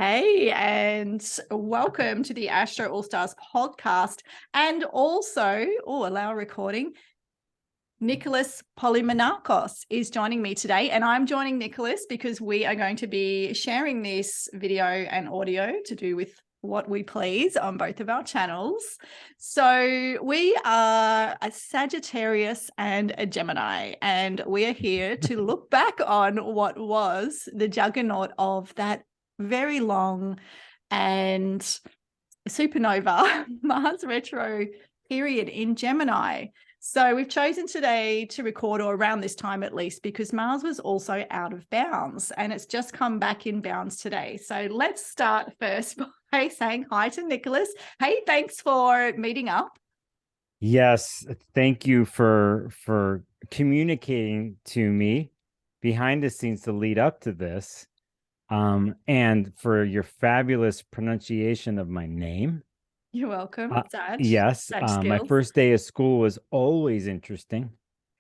Hey, and welcome to the Astro All Stars podcast. And also, allow recording. Nicholas Polymenakos is joining me today, and I'm joining Nicholas because we are going to be sharing this video and audio to do with what we please on both of our channels. So we are a Sagittarius and a Gemini, and we are here to look back on what was the juggernaut of that very long and supernova Mars retro period in Gemini. So we've chosen today to record, or around this time at least, because Mars was also out of bounds and it's just come back in bounds today. So let's start first by saying hi to Nicholas. Hey, thanks for meeting up. Yes, thank you for communicating to me behind the scenes to lead up to this. And for your fabulous pronunciation of my name. You're welcome. Yes, my first day of school was always interesting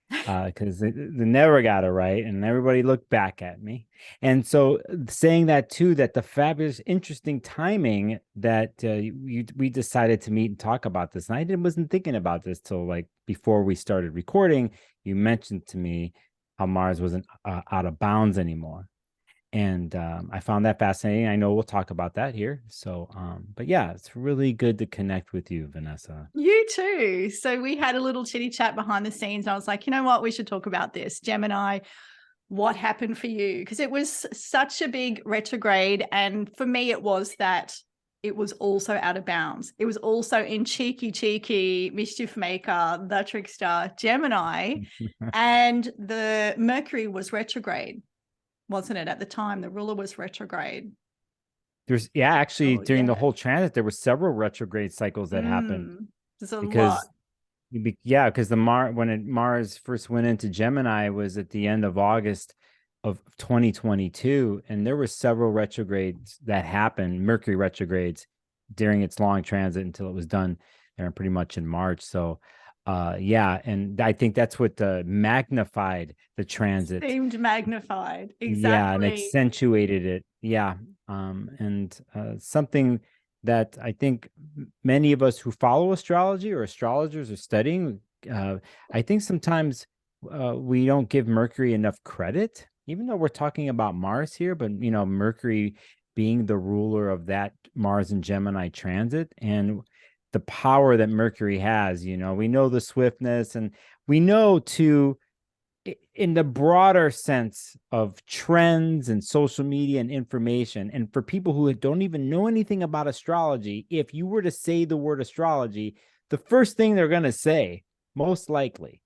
because they never got it right and everybody looked back at me. And so saying that too, that the fabulous, interesting timing that we decided to meet and talk about this. And I wasn't thinking about this till like before we started recording. You mentioned to me how Mars wasn't out of bounds anymore. And I found that fascinating. I know we'll talk about that here. So, but yeah, it's really good to connect with you, Vanessa. You too. So we had a little chitty chat behind the scenes. I was like, you know what? We should talk about this. Gemini, what happened for you? Because it was such a big retrograde. And for me, it was that it was also out of bounds. It was also in cheeky, mischief maker, the trickster, Gemini. And the Mercury was retrograde, wasn't it? At the time, the ruler was retrograde. Actually, during the whole transit, there were several retrograde cycles that happened. There's a lot. Because Mars first went into Gemini was at the end of August of 2022, and there were several retrogrades that happened, Mercury retrogrades, during its long transit until it was done there pretty much in March. So and I think that's what magnified the transit. Seemed magnified. Exactly. Yeah, and accentuated it. Yeah. Something that I think many of us who follow astrology or astrologers are studying, I think sometimes we don't give Mercury enough credit, even though we're talking about Mars here, but Mercury being the ruler of that Mars and Gemini transit and the power that Mercury has. We know the swiftness, and we know too, in the broader sense of trends and social media and information. And for people who don't even know anything about astrology, if you were to say the word astrology, the first thing they're going to say, most likely,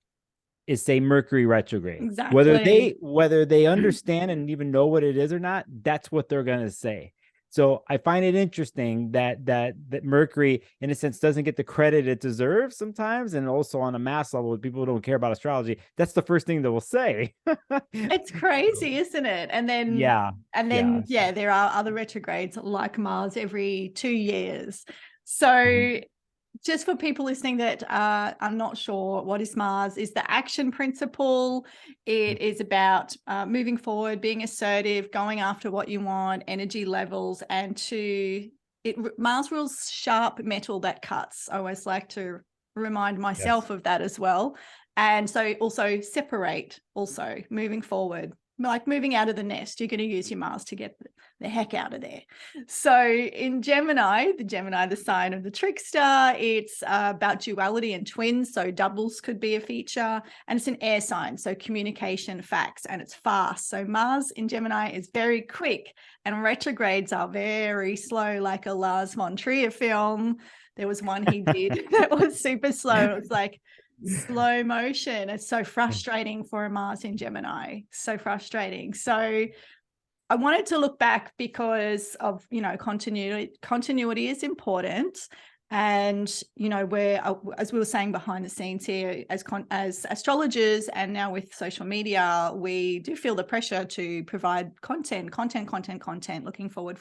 is say Mercury retrograde. Exactly. Whether they understand and even know what it is or not, that's what they're going to say. So I find it interesting that Mercury, in a sense, doesn't get the credit it deserves sometimes, and also on a mass level, with people who don't care about astrology, that's the first thing they will say. It's crazy, isn't it? And then, there are other retrogrades like Mars every 2 years. So just for people listening that are not sure, what is Mars? Is the action principle. It is about moving forward, being assertive, going after what you want, energy levels, and Mars rules sharp metal that cuts. I always like to remind myself of that as well. And so also separate, also moving forward. Like moving out of the nest, you're going to use your Mars to get the heck out of there. So in Gemini, the sign of the trickster, it's about duality and twins. So doubles could be a feature, and it's an air sign. So communication, facts, and it's fast. So Mars in Gemini is very quick, and retrogrades are very slow, like a Lars von Trier film. There was one he did that was super slow. It was like slow motion. It's so frustrating for a Mars in Gemini. So frustrating. So I wanted to look back because of, continuity is important. And, as we were saying behind the scenes here, as astrologers, and now with social media, we do feel the pressure to provide content, looking forward,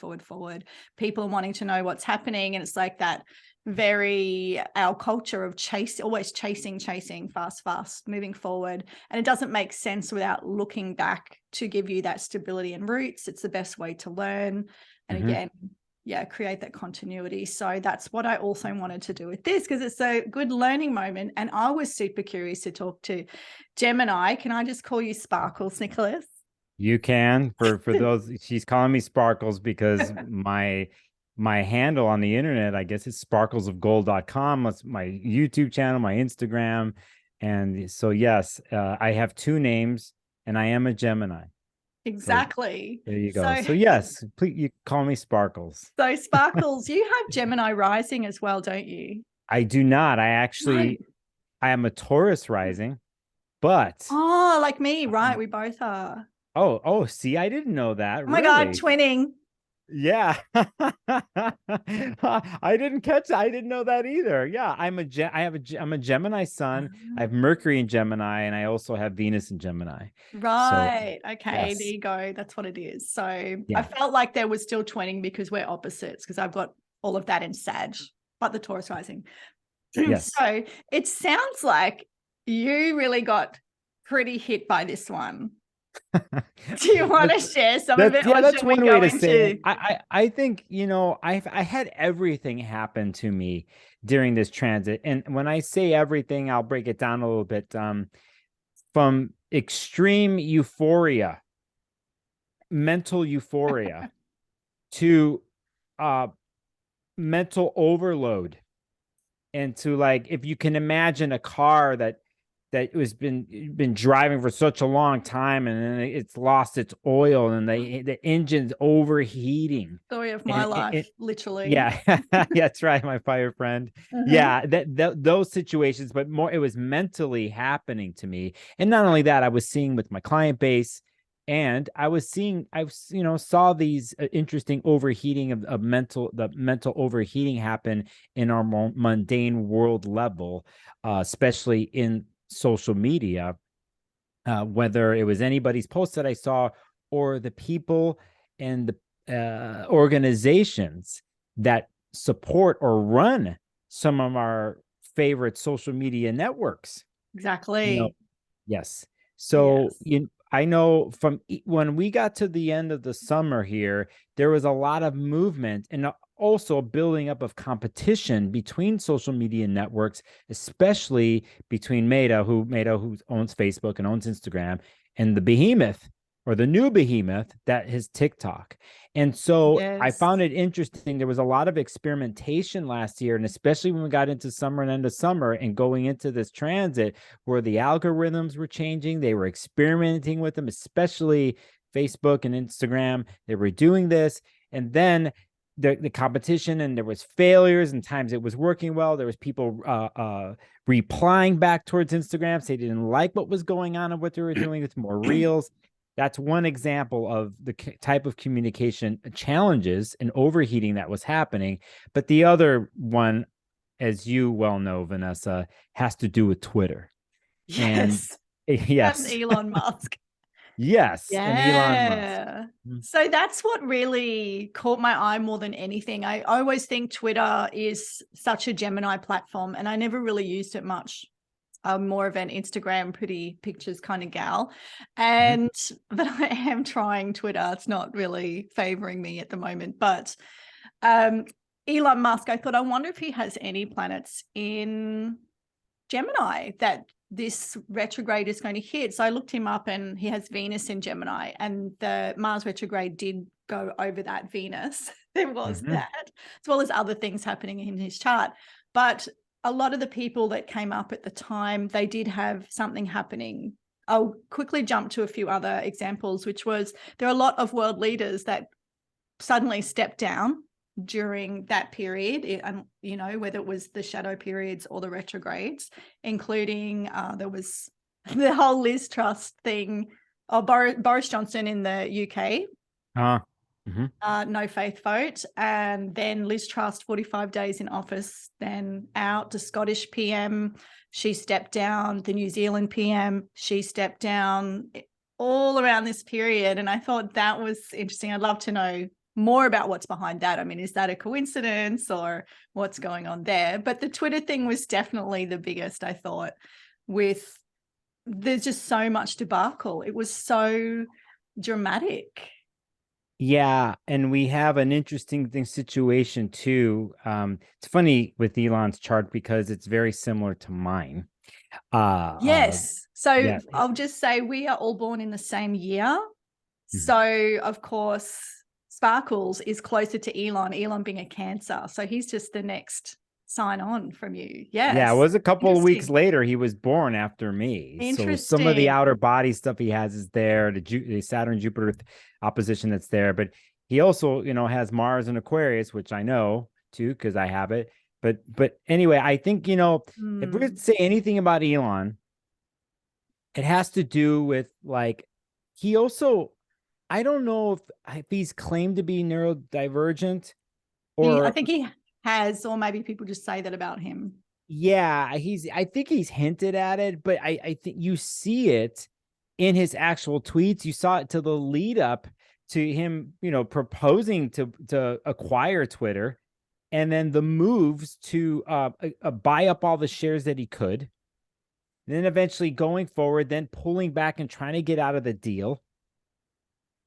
people wanting to know what's happening. And it's like that our culture of always chasing, fast, moving forward. And it doesn't make sense without looking back to give you that stability and roots. It's the best way to learn. And again, create that continuity. So that's what I also wanted to do with this, because it's a good learning moment. And I was super curious to talk to Gemini. Can I just call you Sparkles, Nicholas? You can. For those, she's calling me Sparkles because my handle on the internet, I guess, is sparklesofgold.com. That's my YouTube channel, my Instagram. And so, yes, I have two names and I am a Gemini. Exactly. So, there you go. So yes, please, you call me Sparkles. So Sparkles, you have Gemini rising as well, don't you? I do not. I am a Taurus rising, but like me, right? We both are. Oh, see, I didn't know that. Oh my God, twinning. Yeah. I didn't catch that. I didn't know that either. Yeah, I'm a Gemini sun. I have Mercury in Gemini, and I also have Venus in Gemini. Right. So, okay, yes. There you go. That's what it is. So I felt like there was still twinning because we're opposites, because I've got all of that in Sag, but the Taurus rising. Yes. So it sounds like you really got pretty hit by this one. Do you want to share some of it? Yeah, that's one way to say it. I think, I had everything happen to me during this transit. And when I say everything, I'll break it down a little bit. From extreme euphoria, mental euphoria, to mental overload, and to, like, if you can imagine a car that was been driving for such a long time, and then it's lost its oil, and the engine's overheating. Story of my life, literally. Yeah, that's right, my fire friend. Yeah, those situations, but more, it was mentally happening to me. And not only that, I was seeing with my client base, and I saw these interesting overheating of the mental overheating happen in our mundane world level, especially in social media, whether it was anybody's post that I saw, or the people and the organizations that support or run some of our favorite social media networks. Exactly. Yes. So I know from when we got to the end of the summer here, there was a lot of movement and also building up of competition between social media networks, especially between Meta, who owns Facebook and owns Instagram, and the behemoth, or the new behemoth, that is TikTok. And so I found it interesting. There was a lot of experimentation last year, and especially when we got into summer and end of summer and going into this transit, where the algorithms were changing. They were experimenting with them, especially Facebook and Instagram. They were doing this, and then the competition, and there was failures, and times it was working well. There was people replying back towards Instagram, say they didn't like what was going on and what they were doing with more reels. That's one example of the type of communication challenges and overheating that was happening. But the other one, as you well know, Vanessa, has to do with Twitter. Yes. And yes. And Elon Musk. Yes. Yeah. And Elon Musk. So that's what really caught my eye more than anything. I always think Twitter is such a Gemini platform, and I never really used it much. I'm more of an Instagram pretty pictures kind of gal. And but I am trying Twitter. It's not really favoring me at the moment. But Elon Musk, I thought, I wonder if he has any planets in Gemini that this retrograde is going to hit. So I looked him up, and he has Venus in Gemini, and the Mars retrograde did go over that Venus. There was that, as well as other things happening in his chart. But a lot of the people that came up at the time, they did have something happening. I'll quickly jump to a few other examples, which was there are a lot of world leaders that suddenly stepped down during that period, and whether it was the shadow periods or the retrogrades, including there was the whole Liz Truss thing, or Boris Johnson in the UK. No faith vote, and then Liz Truss 45 days in office, then out. The Scottish PM, she stepped down. The New Zealand PM, she stepped down, all around this period. And I thought that was interesting. I'd love to know more about what's behind that. I mean, is that a coincidence or what's going on there? But the Twitter thing was definitely the biggest, I thought, with there's just so much debacle. It was so dramatic. Yeah, and we have an interesting situation too. It's funny with Elon's chart because it's very similar to mine. Yes. So Yeah. I'll just say we are all born in the same year. Mhm. So, of course, Sparkles is closer to Elon being a Cancer. So he's just the next sign on from you. Yeah, it Yes. was a couple of weeks Interesting. later he was born after me. So some of the Interesting. outer body stuff he has is there, the Saturn Jupiter opposition that's there, but he also, has Mars and Aquarius, which I know too because I have it. But anyway, I think, if we're going to say anything about Elon, it has to do with like he also, I don't know if he's claimed to be neurodivergent I or think he has, or maybe people just say that about him. yeah, I think he's hinted at it, but I think you see it in his actual tweets. You saw it to the lead up to him, proposing to acquire Twitter, and then the moves to buy up all the shares that he could, then eventually going forward, then pulling back and trying to get out of the deal,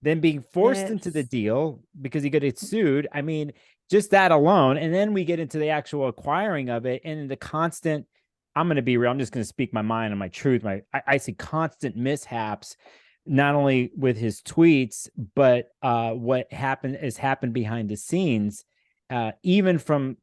then being forced into the Yes. deal because he could get sued. I mean, just that alone. And then we get into the actual acquiring of it and the constant, I'm going to be real. I'm just going to speak my mind and my truth. I see constant mishaps, not only with his tweets, but what has happened behind the scenes, even from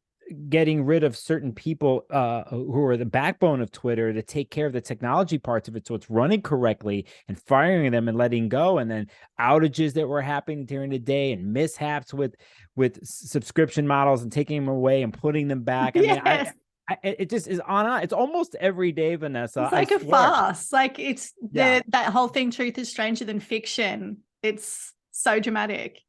getting rid of certain people who are the backbone of Twitter to take care of the technology parts of it so it's running correctly, and firing them and letting go, and then outages that were happening during the day and mishaps with subscription models and taking them away and putting them back. I mean, Yes. it just is on. It's almost every day, Vanessa. It's I like a swear. farce. Like it's Yeah. that whole thing, truth is stranger than fiction. It's so dramatic.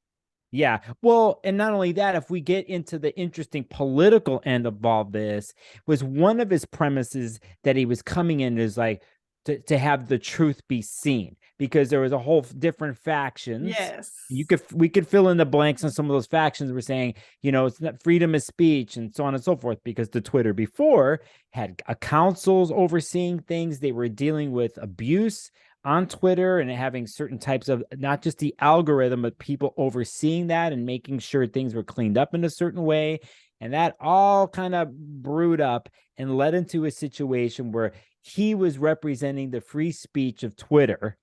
Yeah. Well, and not only that, if we get into the interesting political end of all this, was one of his premises that he was coming in is like to have the truth be seen, because there was a whole different factions. Yes. We could fill in the blanks on some of those factions. We're saying, it's not freedom of speech and so on and so forth, because the Twitter before had councils overseeing things. They were dealing with abuse on Twitter and having certain types of, not just the algorithm, but people overseeing that and making sure things were cleaned up in a certain way. And that all kind of brewed up and led into a situation where he was representing the free speech of Twitter.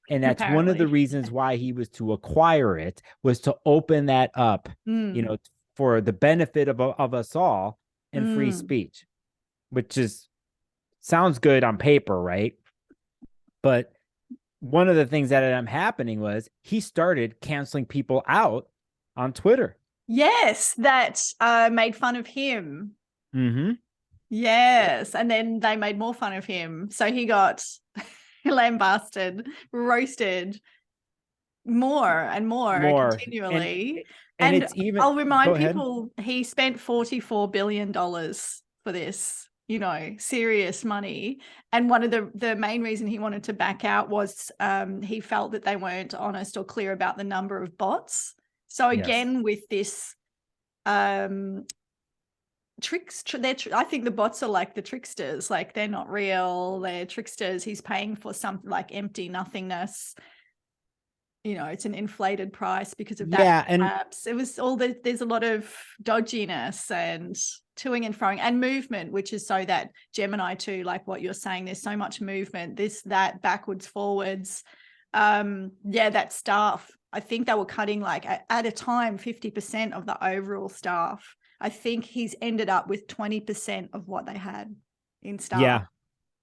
And that's one of the Apparently. reasons why he was to acquire it, was to open that up, for the benefit of us all and free speech, which sounds good on paper, right? But one of the things that ended up happening was he started canceling people out on Twitter. Yes, that made fun of him. Mm-hmm. Yes, and then they made more fun of him. So he got lambasted, roasted more and more continually. And it's even, I'll remind go ahead. people he spent $44 billion for this, serious money. And one of the main reason he wanted to back out was he felt that they weren't honest or clear about the number of bots. So again, with this tricks, I think the bots are like the tricksters. Like they're not real, they're tricksters. He's paying for something like empty nothingness. It's an inflated price because of that. Yeah, and perhaps it was there's a lot of dodginess and toing and froing and movement, which is so that Gemini too, like what you're saying, there's so much movement, that, backwards, forwards. That staff, I think they were cutting like at a time 50% of the overall staff. I think he's ended up with 20% of what they had in staff.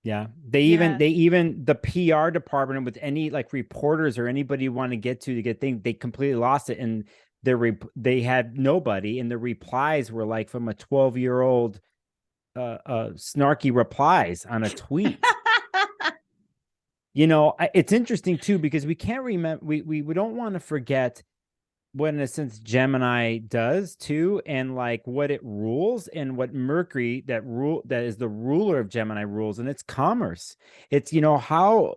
Yeah. They even the PR department with any like reporters or anybody you want to get things, they completely lost it. And they had nobody. And the replies were like from a 12-year-old snarky replies on a tweet. It's interesting too, because we can't remember, we don't want to forget what in a sense Gemini does too, and like what it rules, and what Mercury, that is the ruler of Gemini, rules, and it's commerce. It's how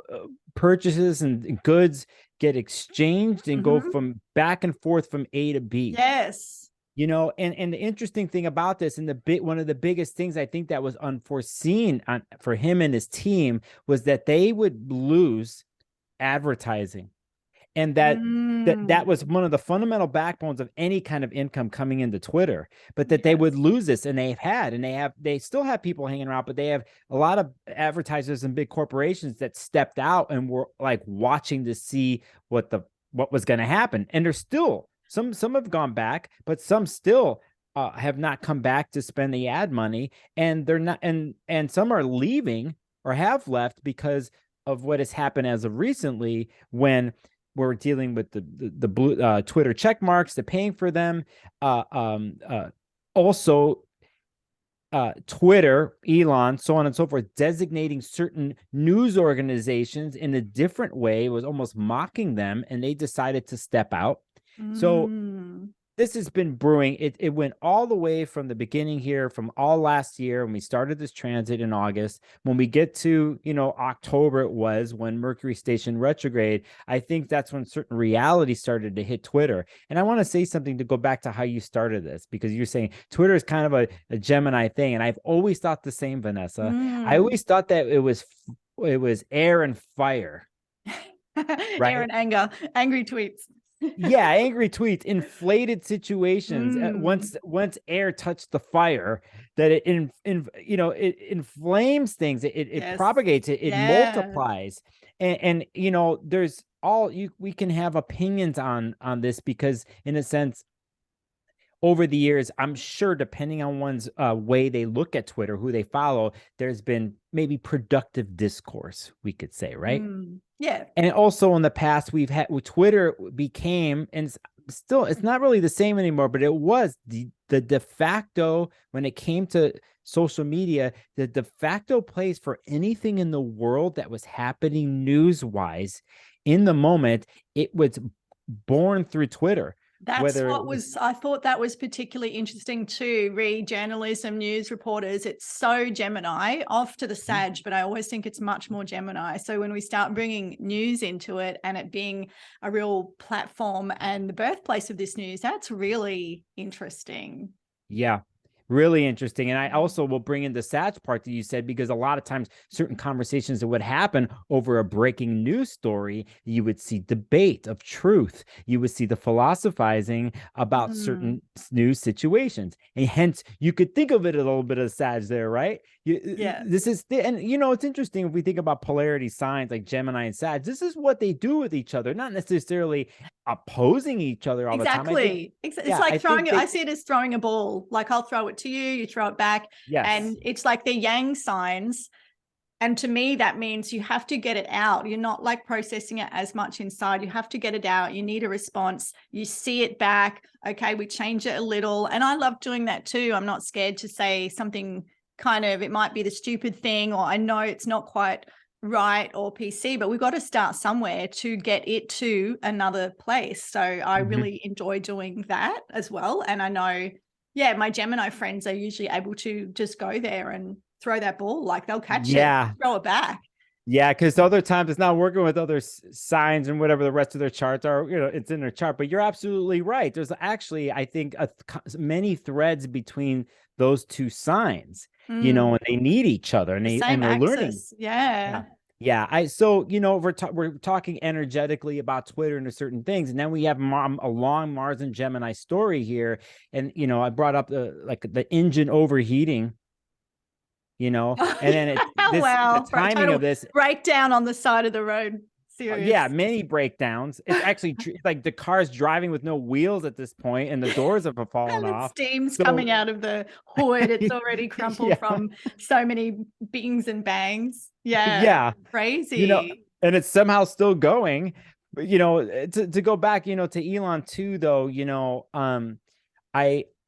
purchases and goods get exchanged and go from back and forth from A to B. Yes. And the interesting thing about this, and one of the biggest things I think that was unforeseen for him and his team, was that they would lose advertising. And that was one of the fundamental backbones of any kind of income coming into Twitter, but that they would lose this, and they still have people hanging around, but they have a lot of advertisers and big corporations that stepped out and were like watching to see what was going to happen. And there's still some have gone back, but some still have not come back to spend the ad money, and they're not, and some are leaving or have left because of what has happened as of recently, when we're dealing with the blue Twitter check marks, the paying for them. Also, Twitter, Elon, so on and so forth, designating certain news organizations in a different way. It was almost mocking them, and they decided to step out. So this has been brewing. It went all the way from the beginning here, from all last year when we started this transit in August. When we get to, October, it was when Mercury stationed retrograde. I think that's when certain reality started to hit Twitter. And I want to say something to go back to how you started this, because you're saying Twitter is kind of a Gemini thing. And I've always thought the same, Vanessa. I always thought that it was air and fire. Right? Air and anger, angry tweets. Yeah, angry tweets, inflated situations. Once air touched the fire, that it inflames things. It propagates. It multiplies, and there's we can have opinions on this, because in a sense, over the years, I'm sure, depending on one's way they look at Twitter, who they follow, there's been maybe productive discourse, we could say, right? Yeah. And also in the past, we've had Twitter became, and still, it's not really the same anymore, but it was the de facto, when it came to social media, the de facto place for anything in the world that was happening news-wise in the moment. It was born through Twitter. I thought that was particularly interesting too. Read journalism, news reporters. It's so Gemini, off to the Sag, but I always think it's much more Gemini. So when we start bringing news into it, and it being a real platform and the birthplace of this news, that's really interesting. Yeah. Really interesting. And I also will bring in the Sag part that you said, because a lot of times certain conversations that would happen over a breaking news story, you would see debate of truth. You would see the philosophizing about certain news situations. And hence, you could think of it a little bit of Sag there, right? This is, and it's interesting if we think about polarity signs like Gemini and Sag. This is what they do with each other, not necessarily opposing each other all the time. It's like throwing it. I see it as throwing a ball. Like, I'll throw it to you, you throw it back. Yes. And it's like the yang signs. And to me, that means you have to get it out. You're not like processing it as much inside. You have to get it out. You need a response. You see it back. Okay, we change it a little. And I love doing that too. I'm not scared to say something it might be the stupid thing, or I know it's not quite right or PC, but we've got to start somewhere to get it to another place. So I really enjoy doing that as well. And I know, my Gemini friends are usually able to just go there and throw that ball. Like, they'll catch it, throw it back. Yeah, because other times it's not working with other signs and whatever the rest of their charts are, it's in their chart. But you're absolutely right. There's actually, I think, many threads between those two signs, and they need each other, and they're learning. Yeah. So, we're talking energetically about Twitter and certain things. And then we have a long Mars and Gemini story here. And, I brought up the engine overheating, and then the timing of this breakdown on the side of the road. Serious. Many breakdowns. It's actually like the car's driving with no wheels at this point, and the doors have fallen off. Steam's coming out of the hood. It's already crumpled from so many bings and bangs. Crazy. And it's somehow still going. But to go back, to Elon too, though,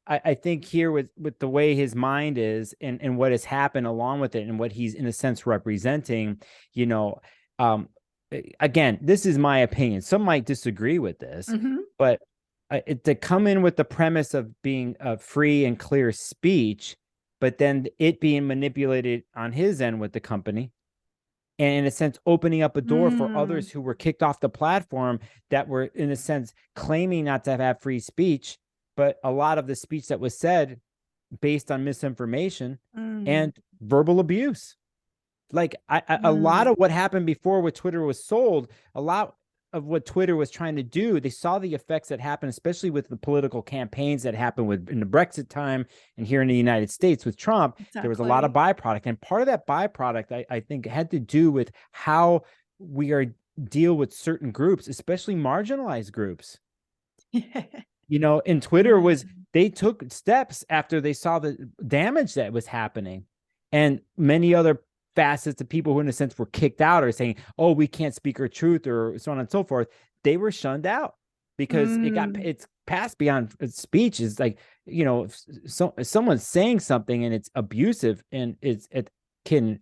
I think here with the way his mind is, and what has happened along with it, and what he's in a sense representing, again, this is my opinion. Some might disagree with this, but to come in with the premise of being a free and clear speech, but then it being manipulated on his end with the company, and in a sense opening up a door for others who were kicked off the platform that were in a sense claiming not to have free speech, but a lot of the speech that was said based on misinformation and verbal abuse. Like a lot of what happened before with Twitter was sold, a lot of what Twitter was trying to do. They saw the effects that happened, especially with the political campaigns that happened in the Brexit time and here in the United States with Trump. Exactly. There was a lot of byproduct. And part of that byproduct, I think, had to do with how we are deal with certain groups, especially marginalized groups. You know, and Twitter they took steps after they saw the damage that was happening. And many other facets of people who, in a sense, were kicked out or saying, oh, we can't speak our truth or so on and so forth. They were shunned out because it's passed beyond speech. Is like, you know, if someone's saying something and it's abusive and it can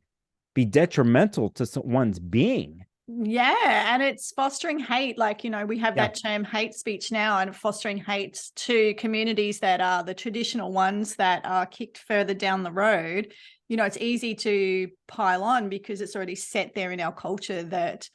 be detrimental to someone's being. Yeah, and it's fostering hate. Like, you know, we have that term hate speech now, and fostering hate to communities that are the traditional ones that are kicked further down the road. You know, it's easy to pile on because it's already set there in our culture that,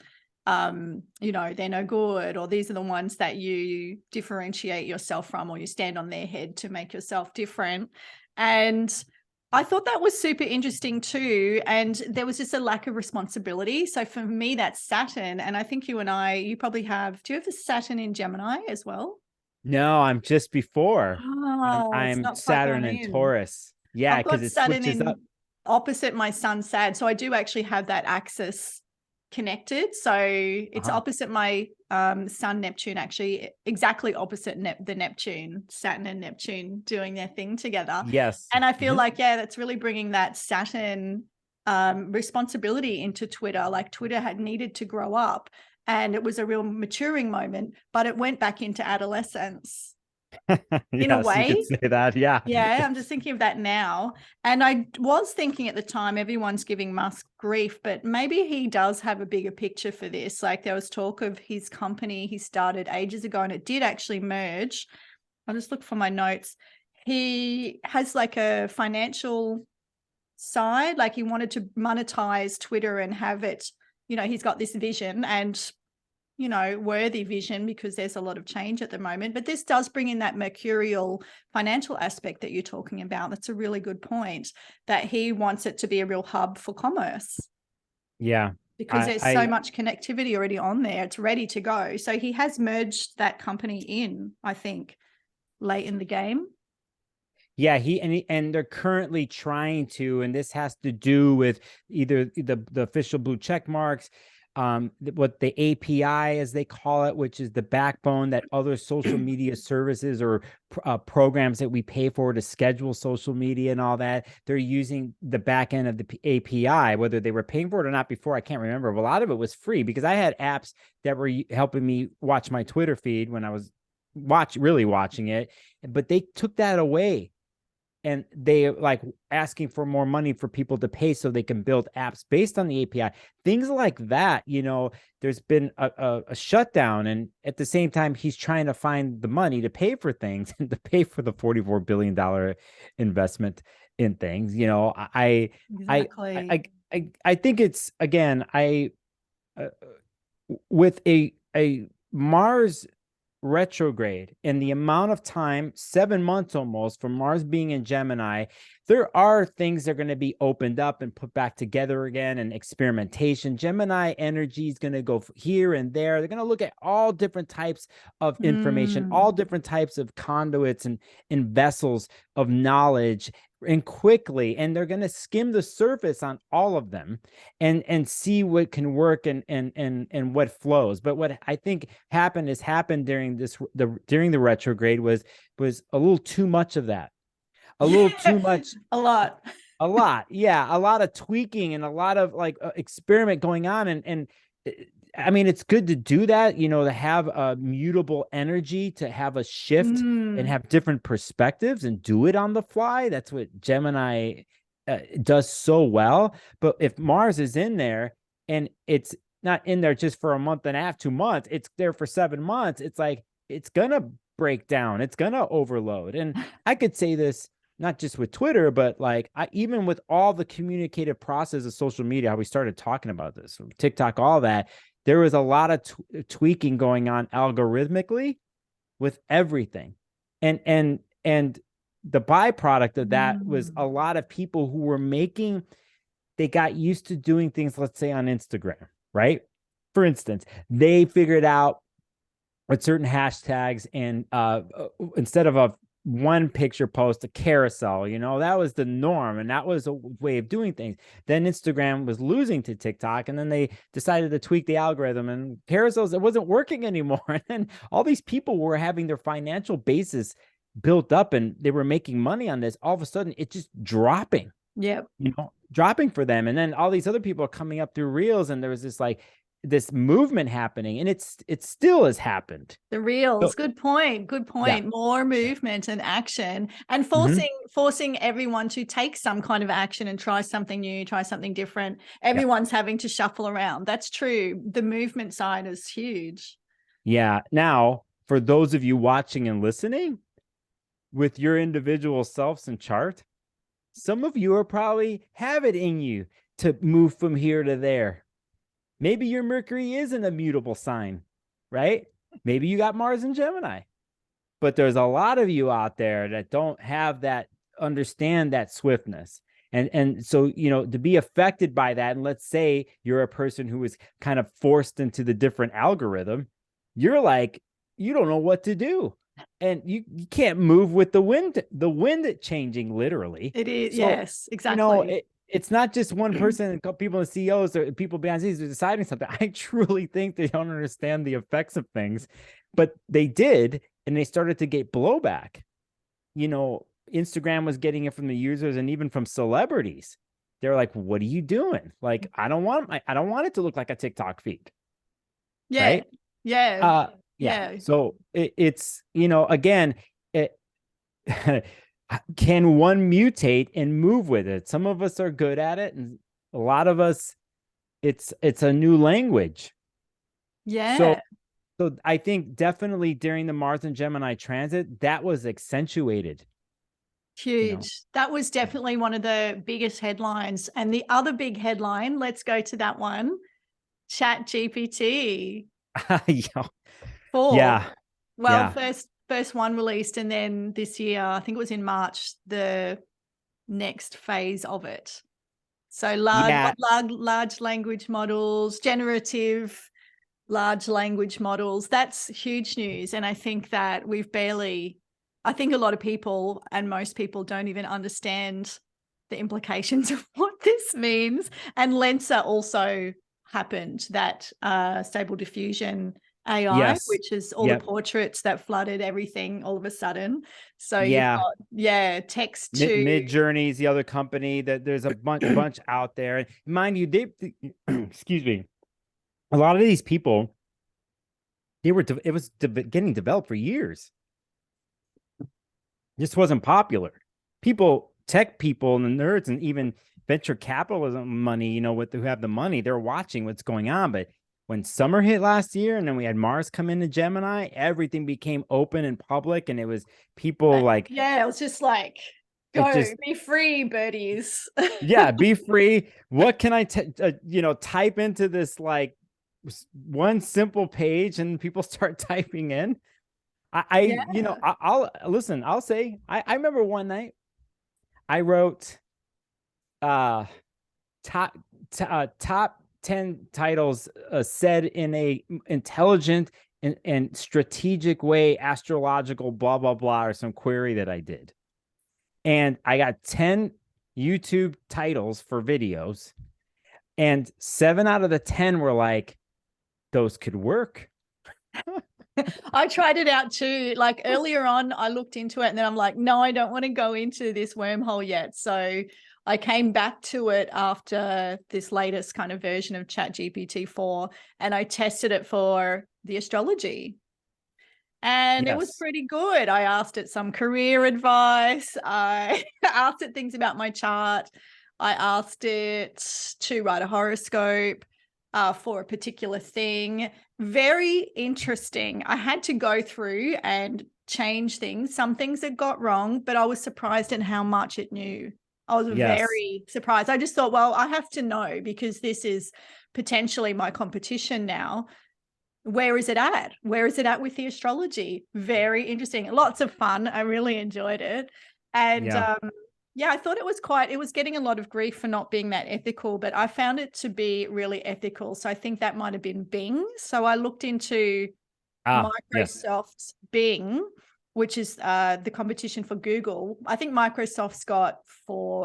you know, they're no good, or these are the ones that you differentiate yourself from, or you stand on their head to make yourself different. And I thought that was super interesting too. And there was just a lack of responsibility. So for me, that's Saturn. And I think you and you probably have, do you have a Saturn in Gemini as well? No, I'm just before. Oh, I'm Saturn and Taurus. Yeah, because it switches up. Opposite my sun Sad. So I do actually have that axis connected. So it's opposite my sun Neptune, actually exactly opposite the Neptune, Saturn and Neptune doing their thing together. Yes. And I feel like, that's really bringing that Saturn responsibility into Twitter. Like Twitter had needed to grow up, and it was a real maturing moment, but it went back into adolescence. In a way, you could say that. Yeah, I'm just thinking of that now. And I was thinking at the time, everyone's giving Musk grief, but maybe he does have a bigger picture for this. Like there was talk of his company he started ages ago, and it did actually merge. I'll just look for my notes. He has like a financial side, like he wanted to monetize Twitter and have it, you know, he's got this vision, and you know, worthy vision, because there's a lot of change at the moment. But this does bring in that mercurial financial aspect that you're talking about. That's a really good point, that he wants it to be a real hub for commerce. Yeah. Because there's so much connectivity already on there. It's ready to go. So he has merged that company in, I think, late in the game. Yeah, and they're currently trying to, and this has to do with either the official blue check marks, what the API, as they call it, which is the backbone that other social media services or programs that we pay for to schedule social media and all that, they're using the back end of the API, whether they were paying for it or not before, I can't remember. But a lot of it was free, because I had apps that were helping me watch my Twitter feed when I was really watching it, but they took that away. And they like asking for more money for people to pay so they can build apps based on the API, things like that. You know, there's been a shutdown, and at the same time, he's trying to find the money to pay for things and to pay for the $44 billion investment in things. You know, I think it's, again, with a Mars retrograde and the amount of time, 7 months almost, from Mars being in Gemini, there are things that are going to be opened up and put back together again, and experimentation. Gemini energy is going to go here and there. They're going to look at all different types of information, all different types of conduits and vessels of knowledge, and quickly, and they're going to skim the surface on all of them and see what can work and what flows. But what I think happened during the retrograde was a little too much of that. A little too much. A lot. Yeah. A lot of tweaking and a lot of like experiment going on. And I mean, it's good to do that, you know, to have a mutable energy, to have a shift and have different perspectives and do it on the fly. That's what Gemini does so well. But if Mars is in there and it's not in there just for a month and a half, 2 months, it's there for 7 months, it's like, it's going to break down. It's going to overload. And I could say this not just with Twitter, but like even with all the communicative process of social media, how we started talking about this, TikTok, all that, there was a lot of tweaking going on algorithmically with everything. And the byproduct of that was a lot of people who were they got used to doing things, let's say on Instagram, right? for instance, they figured out with certain hashtags, and instead of a one picture post, a carousel, that was the norm, and that was a way of doing things. Then Instagram was losing to TikTok, and then they decided to tweak the algorithm, and carousels, it wasn't working anymore. And then all these people were having their financial basis built up, and they were making money on this. All of a sudden, it's just dropping. Yep. Dropping for them. And then all these other people are coming up through reels, and there was this movement happening, and it still has happened. The reels. Good point. Yeah. More movement and action, and forcing everyone to take some kind of action and try something new, try something different. Everyone's having to shuffle around. That's true. The movement side is huge. Yeah. Now, for those of you watching and listening, with your individual selves and chart, some of you are probably have it in you to move from here to there. Maybe your Mercury is an immutable sign, right? Maybe you got Mars in Gemini, but there's a lot of you out there that don't have that, understand that swiftness. And so, to be affected by that, and let's say you're a person who is kind of forced into the different algorithm, you're like, you don't know what to do. And you can't move with the wind changing, literally. It is. So, yes, exactly. It's not just one person, people and CEOs or people behind the scenes are deciding something. I truly think they don't understand the effects of things, but they did, and they started to get blowback. Instagram was getting it from the users and even from celebrities. They're like, "What are you doing? Like, I don't want it to look like a TikTok feed." Yeah. Right? Yeah. Yeah. So it's, again, can one mutate and move with it? Some of us are good at it, and a lot of us, it's a new language. Yeah. So I think definitely during the Mars and Gemini transit, that was accentuated. Huge. That was definitely one of the biggest headlines. And the other big headline, let's go to that one, ChatGPT. Yeah. Well, first one released, and then this year, I think it was in March, the next phase of it. So large language models, generative large language models, that's huge news. And I think that I think a lot of people, and most people, don't even understand the implications of what this means. And Lensa also happened, that Stable Diffusion AI, which is all the portraits that flooded everything all of a sudden. So you've got, text to Midjourney's the other company, that there's a bunch out there. Mind you, excuse me, a lot of these people, it was getting developed for years. This wasn't popular. Tech people and the nerds, and even venture capitalism money, who have the money, they're watching what's going on. But when summer hit last year, and then we had Mars come into Gemini, everything became open and public, and it was people like, it was just like, be free, birdies. Yeah, be free. What can I type into this, like, one simple page, and people start typing in. I'll say, I remember one night I wrote top 10 titles said in a intelligent and strategic way, astrological, blah, blah, blah, or some query that I did. And I got 10 YouTube titles for videos, and 7 out of the 10 were like, those could work. I tried it out too. Like earlier on, I looked into it, and then I'm like, no, I don't want to go into this wormhole yet. So I came back to it after this latest kind of version of ChatGPT 4, and I tested it for the astrology. And it was pretty good. I asked it some career advice. I asked it things about my chart. I asked it to write a horoscope for a particular thing. Very interesting. I had to go through and change things. Some things it got wrong, but I was surprised at how much it knew. I was very surprised. I just thought, well, I have to know, because this is potentially my competition now. Where is it at? Where is it at with the astrology? Very interesting. Lots of fun. I really enjoyed it. And Yeah, I thought it was getting a lot of grief for not being that ethical, but I found it to be really ethical. So I think that might have been Bing. So I looked into Yes. Microsoft's Bing, which is the competition for Google. I think Microsoft's got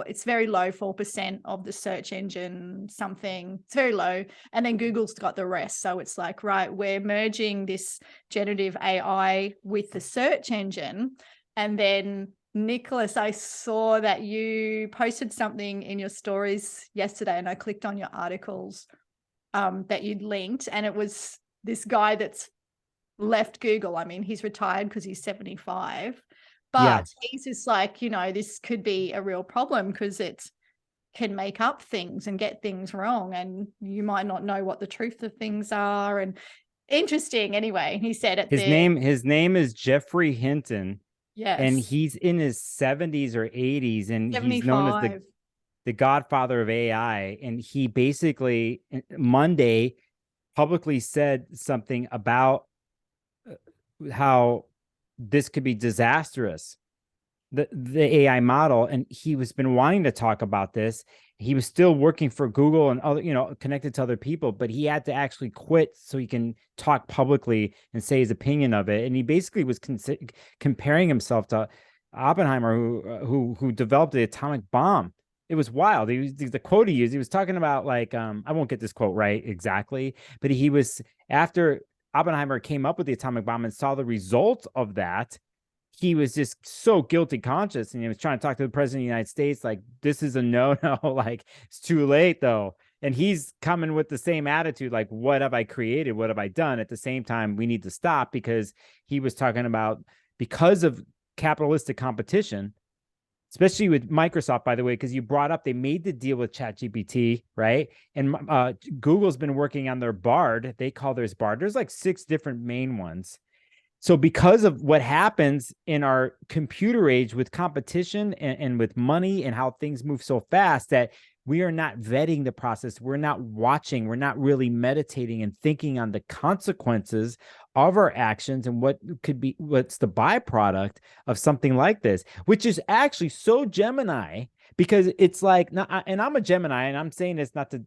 it's very low, 4% of the search engine, something. It's very low. And then Google's got the rest. So it's like, right, we're merging this generative AI with the search engine. And then Nicholas, I saw that you posted something in your stories yesterday, and I clicked on your articles that you'd linked, and it was this guy that's left Google. I mean, he's retired because he's 75, but he's just like, this could be a real problem because it can make up things and get things wrong, and you might not know what the truth of things are. And interesting. Anyway, he said his name is Jeffrey Hinton. Yes. And he's in his 70s or 80s, and 75. he's known as the godfather of AI. And he basically Monday publicly said something about how this could be disastrous, the AI model. And he was been wanting to talk about this. He was still working for Google and other, connected to other people, but he had to actually quit so he can talk publicly and say his opinion of it. And he basically was comparing himself to Oppenheimer, who developed the atomic bomb. It was wild. The quote he used, he was talking about like, I won't get this quote right exactly, but he was, after Oppenheimer came up with the atomic bomb and saw the result of that, he was just so guilty conscious, and he was trying to talk to the president of the United States like, this is a no-no, like it's too late though. And he's coming with the same attitude, like, what have I created? What have I done? At the same time, we need to stop, because he was talking about, because of capitalistic competition, especially with Microsoft, by the way, because you brought up, they made the deal with ChatGPT, right? And Google's been working on their Bard. They call theirs Bard. There's like 6 different main ones. So because of what happens in our computer age with competition and with money and how things move so fast, that we are not vetting the process. We're not watching. We're not really meditating and thinking on the consequences of our actions and what's the byproduct of something like this, which is actually so Gemini, because it's like, and I'm a Gemini, and I'm saying this not to,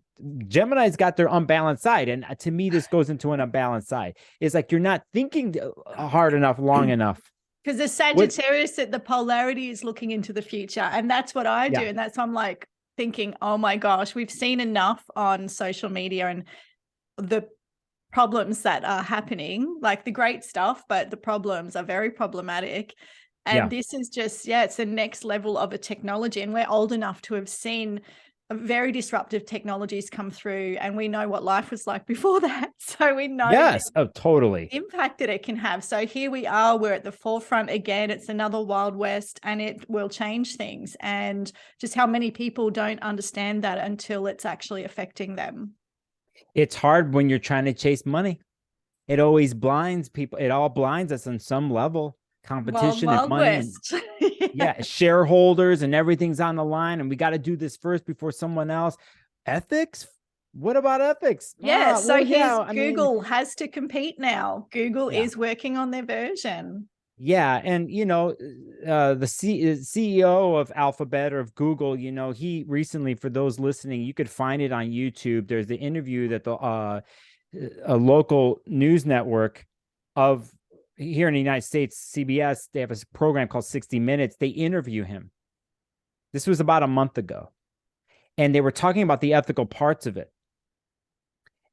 Gemini's got their unbalanced side. And to me, this goes into an unbalanced side. It's like, you're not thinking hard enough, long enough. Because the Sagittarius, the polarity is looking into the future. And that's what I do. And that's, I'm like thinking, oh my gosh, we've seen enough on social media and the problems that are happening, like the great stuff, but the problems are very problematic. And this is just, it's the next level of a technology. And we're old enough to have seen very disruptive technologies come through, and we know what life was like before that. So we know totally impact that it can have. So here we are, we're at the forefront again. It's another Wild West, and it will change things. And just how many people don't understand that until it's actually affecting them. It's hard when you're trying to chase money. It always blinds people. It all blinds us on some level. Competition and money. And, shareholders and everything's on the line, and we got to do this first before someone else. Ethics? What about ethics? Google has to compete now. Google is working on their version. Yeah. And, the CEO of Alphabet or of Google, he recently, for those listening, you could find it on YouTube. There's the interview that a local news network of here in the United States, CBS, they have a program called 60 Minutes. They interview him. This was about a month ago. And they were talking about the ethical parts of it.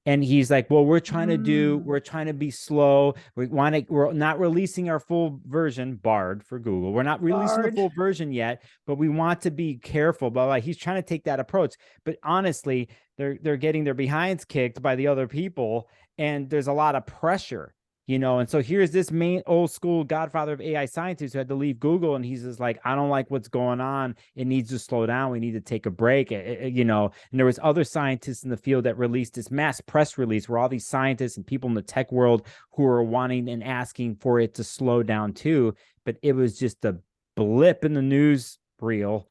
And he's like, well, we're trying to be slow. We're not releasing our full version, Bard for Google. We're not releasing the full version yet, but we want to be careful. But he's trying to take that approach. But honestly, they're getting their behinds kicked by the other people. And there's a lot of pressure. And so here's this main old school godfather of AI scientist who had to leave Google. And he's just like, I don't like what's going on. It needs to slow down. We need to take a break, and there was other scientists in the field that released this mass press release where all these scientists and people in the tech world who are wanting and asking for it to slow down too. But it was just a blip in the news reel.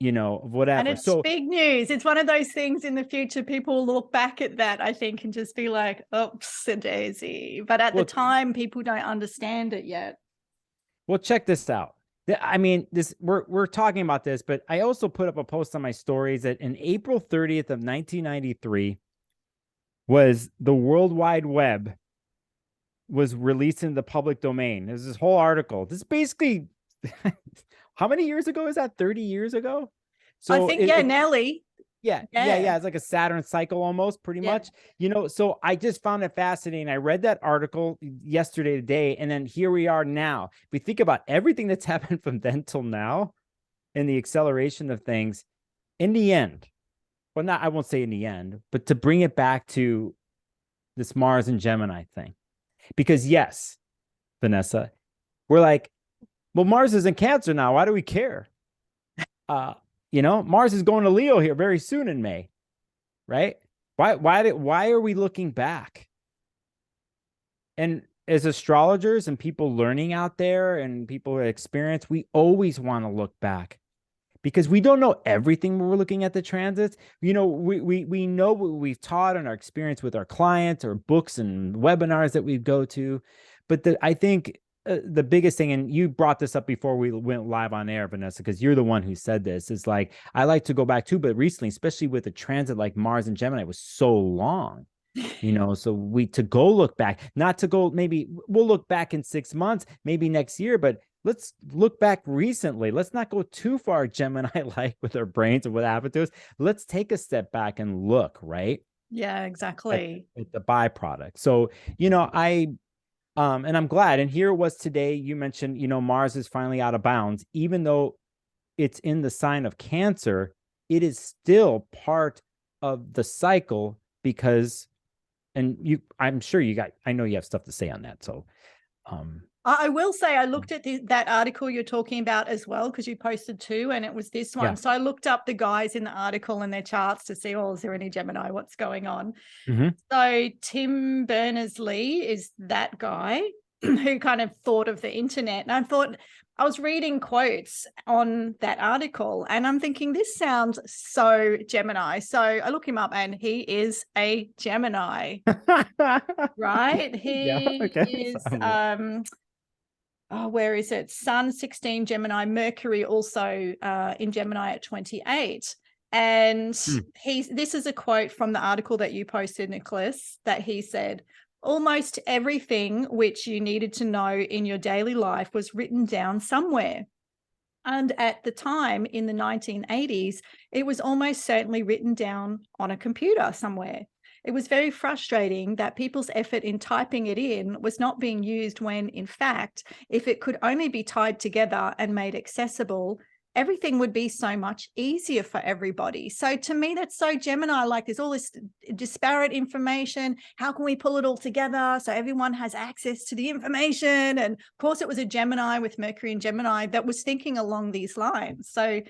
Whatever. And it's big news. It's one of those things in the future, people will look back at that, I think, and just be like, oops, a daisy. But at the time, people don't understand it yet. Well, check this out. I mean, we're talking about this, but I also put up a post on my stories that in April 30th of 1993 was the World Wide Web was released in the public domain. There's this whole article. This is basically how many years ago is that? 30 years ago? So I think, Nelly. Yeah. It's like a Saturn cycle almost, pretty much. So I just found it fascinating. I read that article yesterday, today, and then here we are now. If we think about everything that's happened from then till now and the acceleration of things, in the end, well, I won't say in the end, but to bring it back to this Mars and Gemini thing. Because yes, Vanessa, we're like, well, Mars is in Cancer now. Why do we care? Mars is going to Leo here very soon in May, right? Why are we looking back? And as astrologers and people learning out there and people who experience, we always want to look back because we don't know everything when we're looking at the transits. We know what we've taught and our experience with our clients or books and webinars that we go to. But I think the biggest thing, and you brought this up before we went live on air, Vanessa, because you're the one who said this, is like, I like to go back too, but recently, especially with a transit like Mars and Gemini, was so long, so to go look back, not to go, maybe we'll look back in 6 months, maybe next year, but let's look back recently. Let's not go too far Gemini-like with our brains and what happened to us. Let's take a step back and look, right? Yeah, exactly. At the byproduct. So, and I'm glad. And here it was today. You mentioned, Mars is finally out of bounds, even though it's in the sign of Cancer, it is still part of the cycle because, and I'm sure I know you have stuff to say on that. So, I will say I looked at that article you're talking about as well, because you posted two, and it was this one. Yeah. So I looked up the guys in the article and their charts to see, is there any Gemini? What's going on? Mm-hmm. So Tim Berners-Lee is that guy who kind of thought of the internet. And I was reading quotes on that article and I'm thinking, this sounds so Gemini. So I look him up and he is a Gemini, right? He is, where is it? Sun 16 Gemini, Mercury also in Gemini at 28. And this is a quote from the article that you posted, Nicholas, that he said, almost everything which you needed to know in your daily life was written down somewhere. And at the time in the 1980s, it was almost certainly written down on a computer somewhere. It was very frustrating that people's effort in typing it in was not being used when, in fact, if it could only be tied together and made accessible, everything would be so much easier for everybody. So to me, that's so Gemini, like there's all this disparate information. How can we pull it all together so everyone has access to the information? And of course, it was a Gemini with Mercury and Gemini that was thinking along these lines. So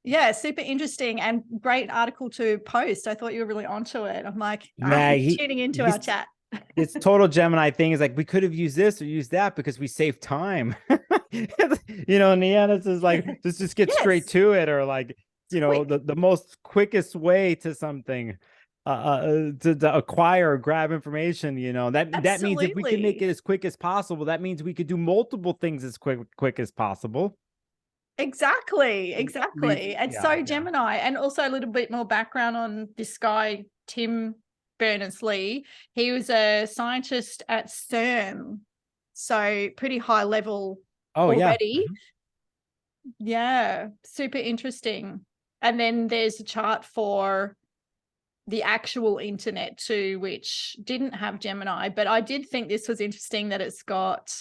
yeah, super interesting and great article to post. I thought you were really onto it. I'm like, tuning into our chat. It's total Gemini thing is like, we could have used this or used that because we saved time. In the end, it's just like, let's just get straight to it, or like, the most quickest way to something to acquire or grab information. That means if we can make it as quick as possible, that means we could do multiple things as quick as possible. Exactly. And Gemini. And also a little bit more background on this guy, Tim Berners-Lee. He was a scientist at CERN, so pretty high level already. Yeah, super interesting. And then there's a chart for the actual internet too, which didn't have Gemini, but I did think this was interesting that it's got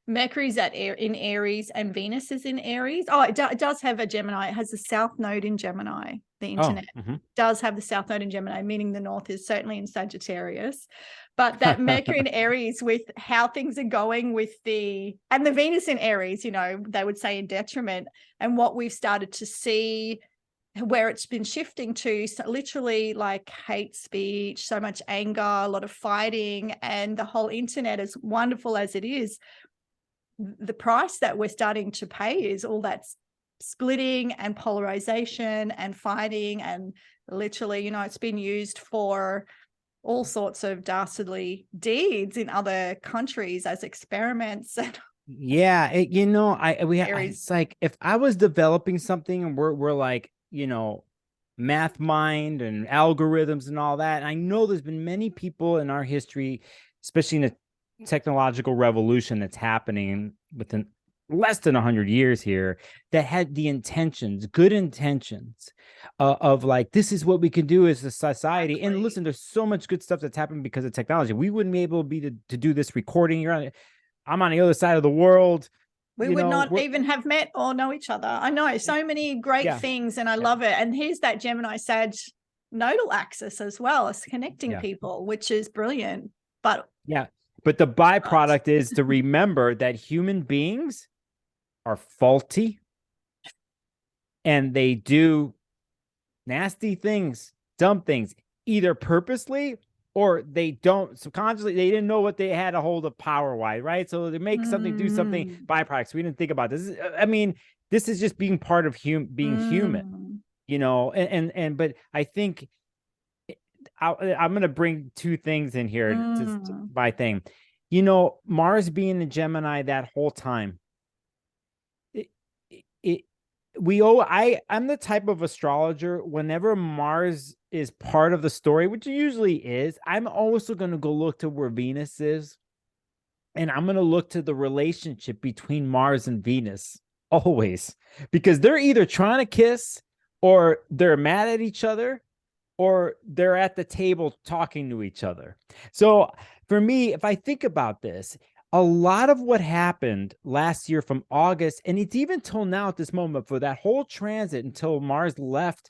Mercury's in Aries and Venus is in Aries. Oh, it does have a Gemini. It has the south node in Gemini. The internet does have the south node in Gemini, meaning the north is certainly in Sagittarius. But that Mercury in Aries, with how things are going with and the Venus in Aries, they would say in detriment, and what we've started to see where it's been shifting to, so literally like hate speech, so much anger, a lot of fighting, and the whole internet, as wonderful as it is, the price that we're starting to pay is all that splitting and polarization and fighting, and literally, it's been used for all sorts of dastardly deeds in other countries as experiments and Yeah, Aries. it's like if I was developing something and we're like, math mind and algorithms and all that. And I know there's been many people in our history, especially in the technological revolution that's happening within less than 100 years here, that had the intentions, good intentions, of like, this is what we can do as a society. Exactly. And listen, there's so much good stuff that's happened because of technology. We wouldn't be able to do this recording. I'm on the other side of the world. We would not even have met or know each other. I know so many great things, and I love it. And here's that Gemini Sag nodal axis as well. It's connecting people, which is brilliant. But but the byproduct is to remember that human beings are faulty and they do nasty things, dumb things, either purposely or they don't subconsciously. They didn't know what they had a hold of power-wise, right? So they make something do something, byproducts. We didn't think about this. This is just being part of being human, but I think I'm going to bring two things in here to my thing. Mars being in Gemini that whole time, I'm the type of astrologer, whenever Mars is part of the story, which it usually is, I'm also going to go look to where Venus is. And I'm going to look to the relationship between Mars and Venus always, because they're either trying to kiss or they're mad at each other or they're at the table talking to each other. So for me, if I think about this, a lot of what happened last year from August, and it's even till now at this moment, for that whole transit until Mars left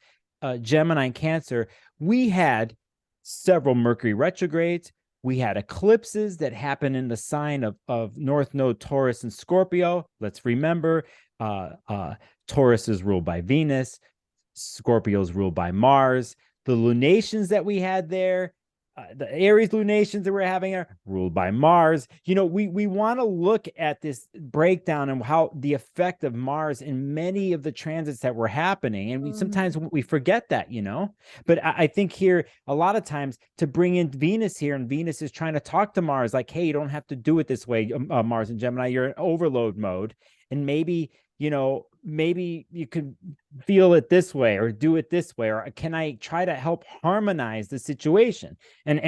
Gemini and Cancer, we had several Mercury retrogrades. We had eclipses that happened in the sign of North Node Taurus and Scorpio. Let's remember, Taurus is ruled by Venus. Scorpio is ruled by Mars. The lunations that we had there, the Aries lunations that we're having are ruled by Mars. We want to look at this breakdown and how the effect of Mars in many of the transits that were happening. And sometimes we forget that, but I think here, a lot of times, to bring in Venus here, and Venus is trying to talk to Mars like, hey, you don't have to do it this way, Mars and Gemini, you're in overload mode. And maybe you could feel it this way or do it this way, or can I try to help harmonize the situation? And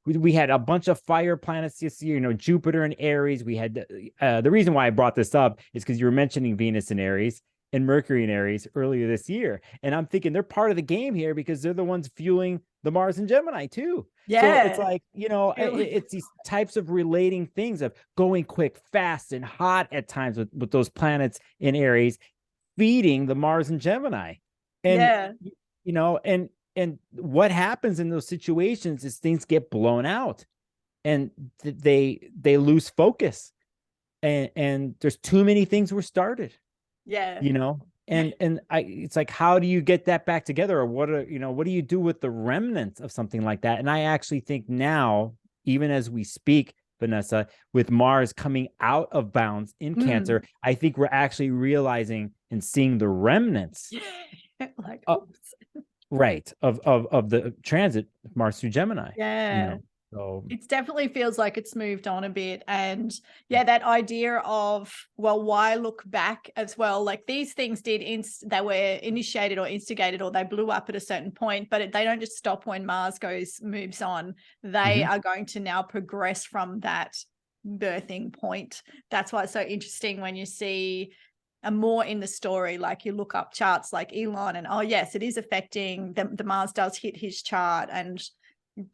we had a bunch of fire planets this year, Jupiter and Aries. We had the reason why I brought this up is because you were mentioning Venus and Aries and Mercury and Aries earlier this year. And I'm thinking they're part of the game here because they're the ones fueling the Mars and Gemini too. Yeah. So it's like, it's these types of relating things of going quick, fast, and hot at times with those planets in Aries, feeding the Mars and Gemini. And, and what happens in those situations is things get blown out and they lose focus. And there's too many things were started. Yeah. It's like, how do you get that back together? Or what do you do with the remnants of something like that? And I actually think now, even as we speak, Vanessa, with Mars coming out of bounds in Cancer, I think we're actually realizing and seeing the remnants right of the transit Mars through Gemini. Yeah. So it definitely feels like it's moved on a bit. And that idea of, well, why look back as well? Like these things they were initiated or instigated, or they blew up at a certain point, but they don't just stop when Mars moves on. They are going to now progress from that birthing point. That's why it's so interesting when you see more in the story, like you look up charts like Elon and, oh yes, it is affecting the Mars does hit his chart, and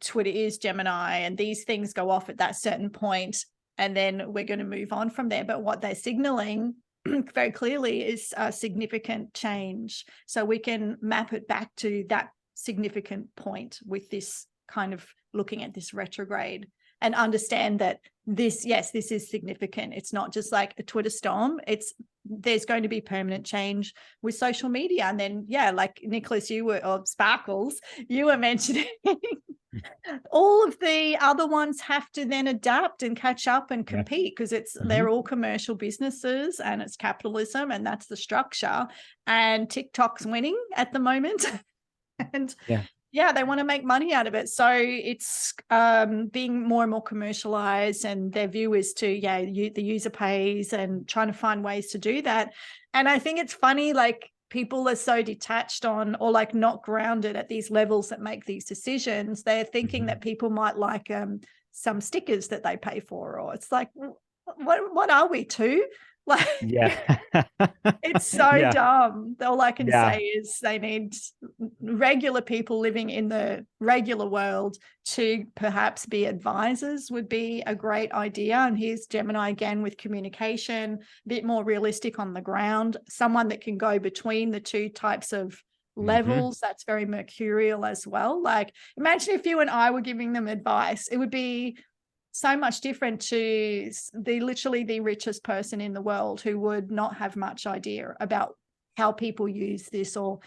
Twitter is Gemini, and these things go off at that certain point, and then we're going to move on from there. But what they're signaling very clearly is a significant change. So we can map it back to that significant point with this kind of looking at this retrograde and understand that this is significant. It's not just like a Twitter storm. There's going to be permanent change with social media. And then, like Nicholas, Sparkles, you were mentioning all of the other ones have to then adapt and catch up and compete because they're all commercial businesses and it's capitalism, and that's the structure. And TikTok's winning at the moment. And Yeah, they want to make money out of it. So it's being more and more commercialized, and their view is to, the user pays, and trying to find ways to do that. And I think it's funny, like people are so detached on, or like not grounded at these levels that make these decisions. They're thinking that people might like some stickers that they pay for, or it's like, what are we to? Like, it's so dumb. All I can say is they need regular people living in the regular world to perhaps be advisors, would be a great idea. And here's Gemini again with communication, a bit more realistic on the ground, someone that can go between the two types of levels. That's very Mercurial as well. Like, imagine if you and I were giving them advice, it would be so much different to literally the richest person in the world, who would not have much idea about how people use this or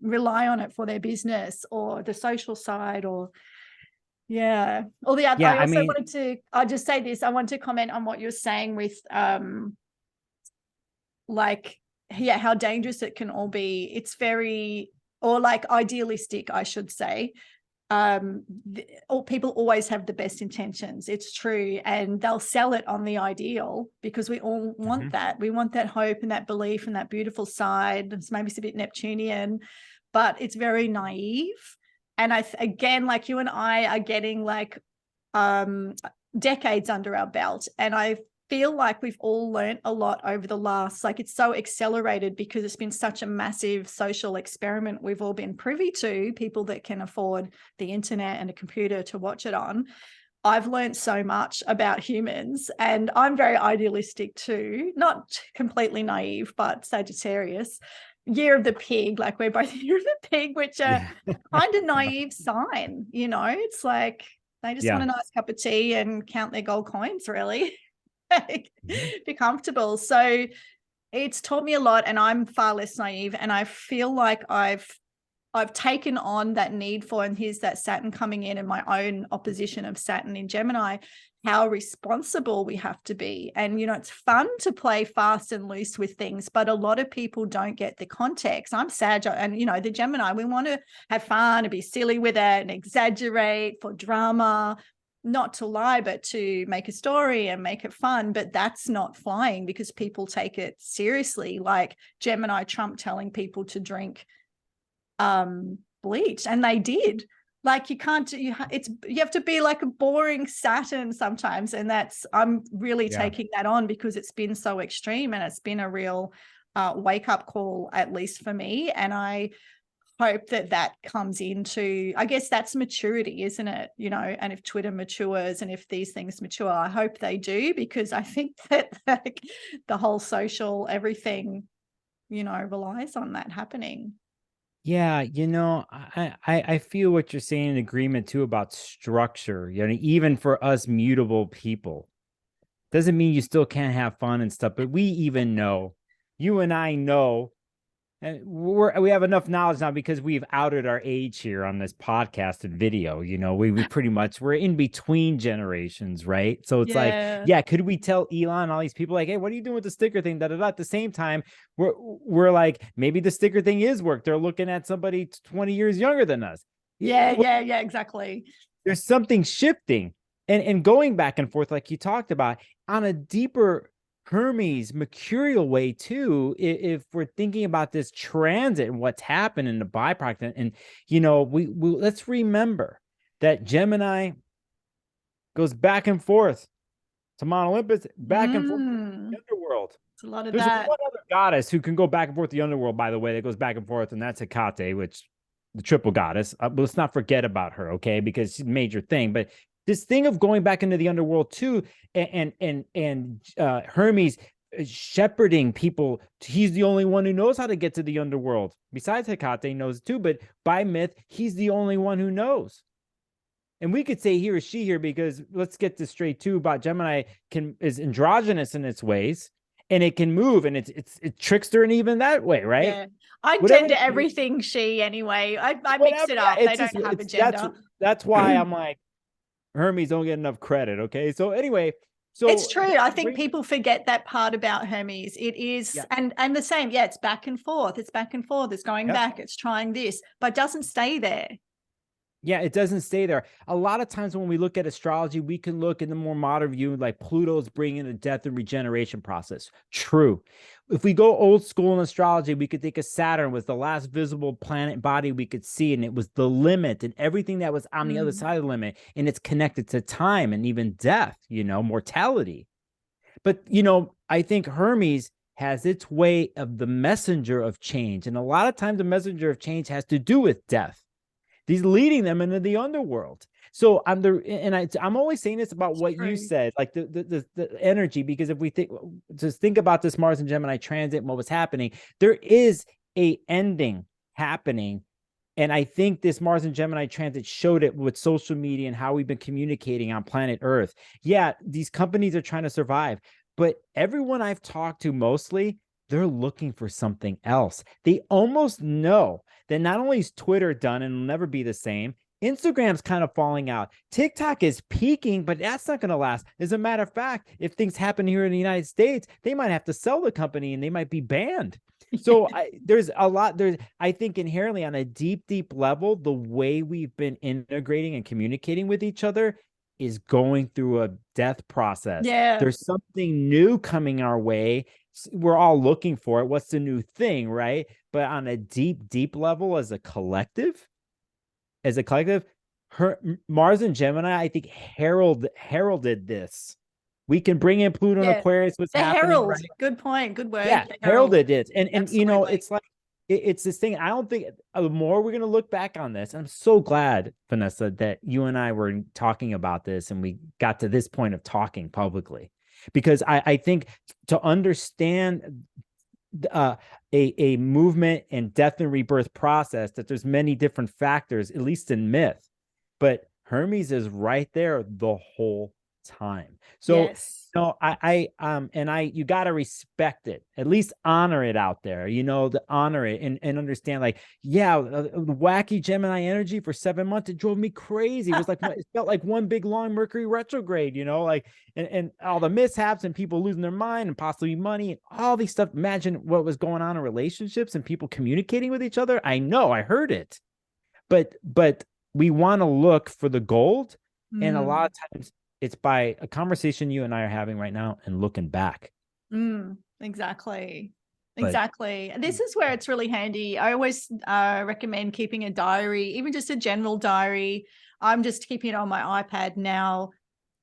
rely on it for their business or the social side, or or the other. I'll just say this. I want to comment on what you're saying with how dangerous it can all be. It's very, or like idealistic, I should say. All people always have the best intentions. It's true. And they'll sell it on the ideal, because we all want that. We want that hope and that belief and that beautiful side. Maybe it's a bit Neptunian, but it's very naive. And again, like you and I are getting like decades under our belt. And I feel like we've all learned a lot over the last, like it's so accelerated because it's been such a massive social experiment we've all been privy to, people that can afford the internet and a computer to watch it on. I've learned so much about humans, and I'm very idealistic too, not completely naive, but Sagittarius, year of the pig, like we're both year of the pig, which are kind of naive sign, it's like they just want a nice cup of tea and count their gold coins, really. Be comfortable. So it's taught me a lot, and I'm far less naive, and I feel like I've taken on that need for, and here's that Saturn coming in and my own opposition of Saturn in Gemini, how responsible we have to be. And it's fun to play fast and loose with things, but a lot of people don't get the context. I'm Sag, and the Gemini, we want to have fun and be silly with it and exaggerate for drama, not to lie, but to make a story and make it fun. But that's not flying, because people take it seriously, like Gemini Trump telling people to drink bleach, and they did. Like, you have to be like a boring Saturn sometimes, and I'm really taking that on, because it's been so extreme, and it's been a real wake-up call, at least for me. And I hope that comes into, I guess that's maturity, isn't it? And if Twitter matures and if these things mature, I hope they do, because I think that the whole social everything, relies on that happening. Yeah, I feel what you're saying in agreement too about structure. Even for us mutable people, doesn't mean you still can't have fun and stuff, but we even know, you and I know, and we have enough knowledge now, because we've outed our age here on this podcast and video. We pretty much, we're in between generations, right? So it's like, could we tell Elon, all these people, like, hey, what are you doing with the sticker thing? At the same time, we're like, maybe the sticker thing is work. They're looking at somebody 20 years younger than us. Yeah, exactly. There's something shifting and going back and forth, like you talked about, on a deeper Hermes Mercurial way too, if we're thinking about this transit and what's happened in the byproduct. And we let's remember that Gemini goes back and forth to Mount Olympus, back and forth to the underworld. It's a lot of There's that. one other goddess who can go back and forth to the underworld, by the way, that goes back and forth, and that's Hecate, which the triple goddess. Let's not forget about her, okay? Because she's a major thing. But this thing of going back into the underworld too, and Hermes shepherding people. He's the only one who knows how to get to the underworld. Besides Hecate knows too, but by myth, he's the only one who knows. And we could say he or she here, because let's get this straight too about Gemini is androgynous in its ways, and it can move, and it trickster in even that way, right? Yeah. I tend to everything she anyway. I mix it up. They don't have a gender. That's why I'm like, Hermes don't get enough credit. Okay. So anyway, it's true. I think people forget that part about Hermes. It is, and the same. Yeah, it's back and forth. It's back and forth. It's going back. It's trying this, but it doesn't stay there. Yeah, it doesn't stay there. A lot of times when we look at astrology, we can look in the more modern view, like Pluto's bringing the death and regeneration process. True. If we go old school in astrology, we could think of Saturn was the last visible planet body we could see, and it was the limit and everything that was on the other side of the limit. And it's connected to time and even death, mortality. But, I think Hermes has its way of the messenger of change. And a lot of times the messenger of change has to do with death. He's leading them into the underworld. So I'm always saying this about what you said, like the energy, because if we think about this Mars and Gemini transit and what was happening, there is a ending happening. And I think this Mars and Gemini transit showed it with social media and how we've been communicating on planet Earth. Yeah, these companies are trying to survive, but everyone I've talked to mostly, they're looking for something else. They almost know that not only is Twitter done and will never be the same, Instagram's kind of falling out. TikTok is peaking, but that's not going to last. As a matter of fact, if things happen here in the United States, they might have to sell the company and they might be banned. So I think inherently on a deep, deep level, the way we've been integrating and communicating with each other is going through a death process. Yeah. There's something new coming our way. We're all looking for it. What's the new thing, right? But on a deep, deep level, as a collective, Mars and Gemini, I think heralded this. We can bring in Pluto and Aquarius. What's happening? Herald. Right? Good point. Good word. Yeah, heralded it. And it's like, it's this thing. I don't think the more we're going to look back on this, and I'm so glad, Vanessa, that you and I were talking about this and we got to this point of talking publicly. Because I think to understand a movement and death and rebirth process, that there's many different factors, at least in myth, but Hermes is right there the whole time. So you got to respect it, at least honor it out there, to honor it and understand, like, wacky Gemini energy for 7 months, it drove me crazy. It was like, it felt like one big long Mercury retrograde, like, and all the mishaps and people losing their mind and possibly money and all these stuff. Imagine what was going on in relationships and people communicating with each other. I know, I heard it, but we want to look for the gold. And a lot of times it's by a conversation you and I are having right now and looking back. Exactly. This is where it's really handy. I always recommend keeping a diary, even just a general diary. I'm just keeping it on my iPad now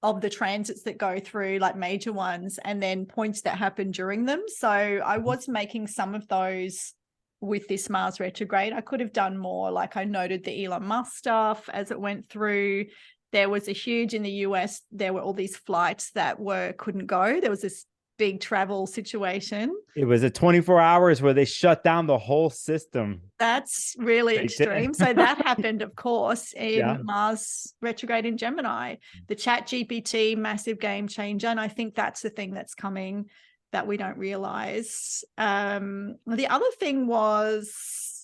of the transits that go through, like major ones, and then points that happen during them. So I was making some of those with this Mars retrograde. I could have done more. Like I noted the Elon Musk stuff as it went through. There was a huge in the US. There were all these flights that couldn't go. There was this big travel situation. It was a 24 hours where they shut down the whole system. That's really extreme. So that happened, of course, in Mars retrograde in Gemini. The ChatGPT, massive game changer. And I think that's the thing that's coming that we don't realize. The other thing was,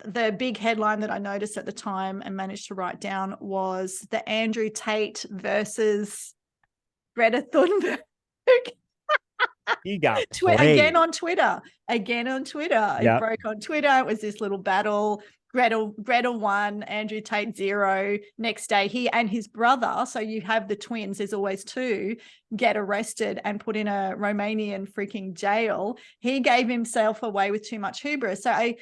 the big headline that I noticed at the time and managed to write down was the Andrew Tate versus Greta Thunberg. He got again on Twitter. It broke on Twitter. It was this little battle. Greta won, Andrew Tate 0. Next day, he and his brother, so you have the twins, there's always two, get arrested and put in a Romanian freaking jail. He gave himself away with too much hubris. So I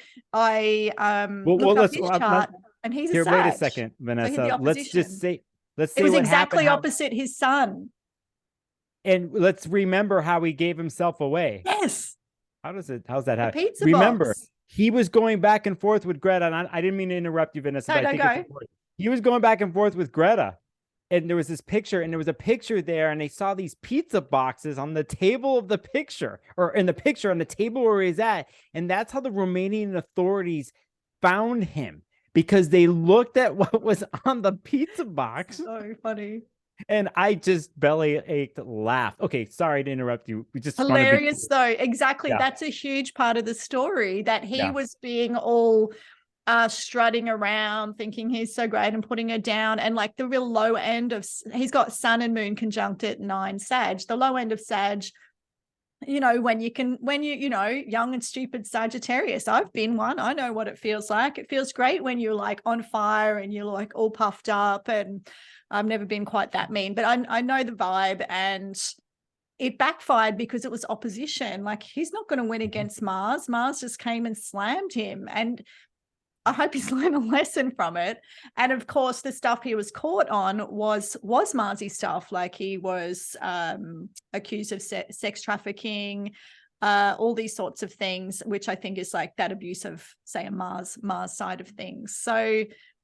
looked up his chart, and he's a Sag. Wait a second, Vanessa. Let's say it was exactly opposite his son. And let's remember how he gave himself away. Yes. How's that happen? Pizza Remember, box. He was going back and forth with Greta, and I didn't mean to interrupt you, Vanessa. No, but I think it's important. He was going back and forth with Greta, and there was this picture, and there was a picture there, and they saw these pizza boxes on the table of the picture, or in the picture on the table where he's at, and that's how the Romanian authorities found him, because they looked at what was on the pizza box. So funny. And I just belly ached, laughed. Okay, sorry to interrupt you. We just hilarious though. Exactly. Yeah. That's a huge part of the story, that he was being all strutting around, thinking he's so great and putting her down. And like the real low end of, he's got Sun and Moon conjunct at 9 Sag. The low end of Sag you know, when you know, young and stupid Sagittarius, I've been one. I know what it feels like. It feels great when you're like on fire and you're like all puffed up, and I've never been quite that mean, but I know the vibe, and it backfired because it was opposition. Like, he's not going to win against Mars. Mars just came and slammed him. And I hope he's learned a lesson from it. And of course, the stuff he was caught on was Marsy stuff. Like, he was accused of sex trafficking, all these sorts of things, which I think is like that abuse of, say, a Mars side of things. So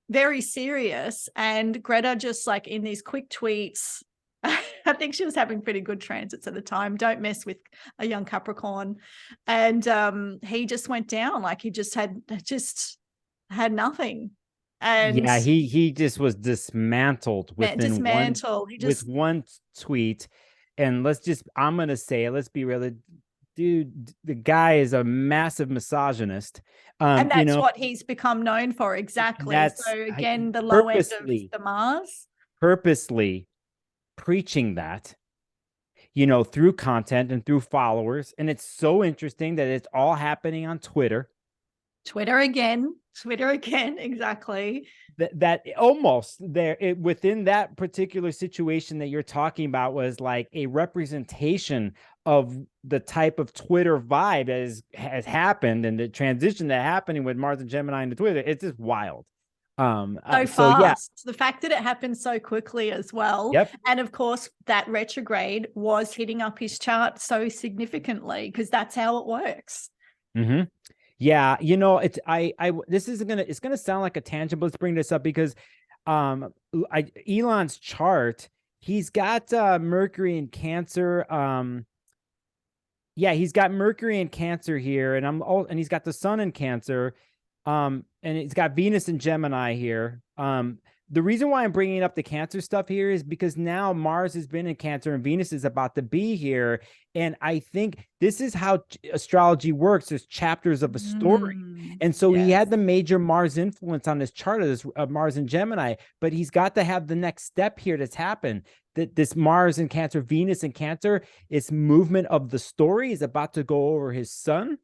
very serious. And Greta just like in these quick tweets, I think she was having pretty good transits at the time. Don't mess with a young Capricorn. And he just went down. Like, he just had nothing. And yeah, he just was dismantled within one tweet. And I'm gonna say it, let's be real, dude, the guy is a massive misogynist. And that's what he's become known for. Exactly. So again, the low end of the Mars. Purposely preaching that, you know, through content and through followers. And it's so interesting that it's all happening on Twitter again, exactly. That almost there within that particular situation that you're talking about was like a representation of the type of Twitter vibe has happened, and the transition that happening with Mars and Gemini into Twitter. It's just wild. So fast. Yeah. The fact that it happened so quickly as well. Yep. And of course, that retrograde was hitting up his chart so significantly, because that's how it works. Mm-hmm. Yeah, you know, it's gonna sound like a tangent, but let's bring this up because Elon's chart, he's got Mercury in Cancer. Yeah, he's got Mercury in Cancer here, and he's got the Sun in Cancer. And he's got Venus and Gemini here. The reason why I'm bringing up the Cancer stuff here is because now Mars has been in Cancer and Venus is about to be here. And I think this is how astrology works. There's chapters of a story. And so he had the major Mars influence on this chart of this Mars and Gemini, but he's got to have the next step here that's happened. That this Mars in Cancer, Venus in Cancer, its movement of the story is about to go over his Sun.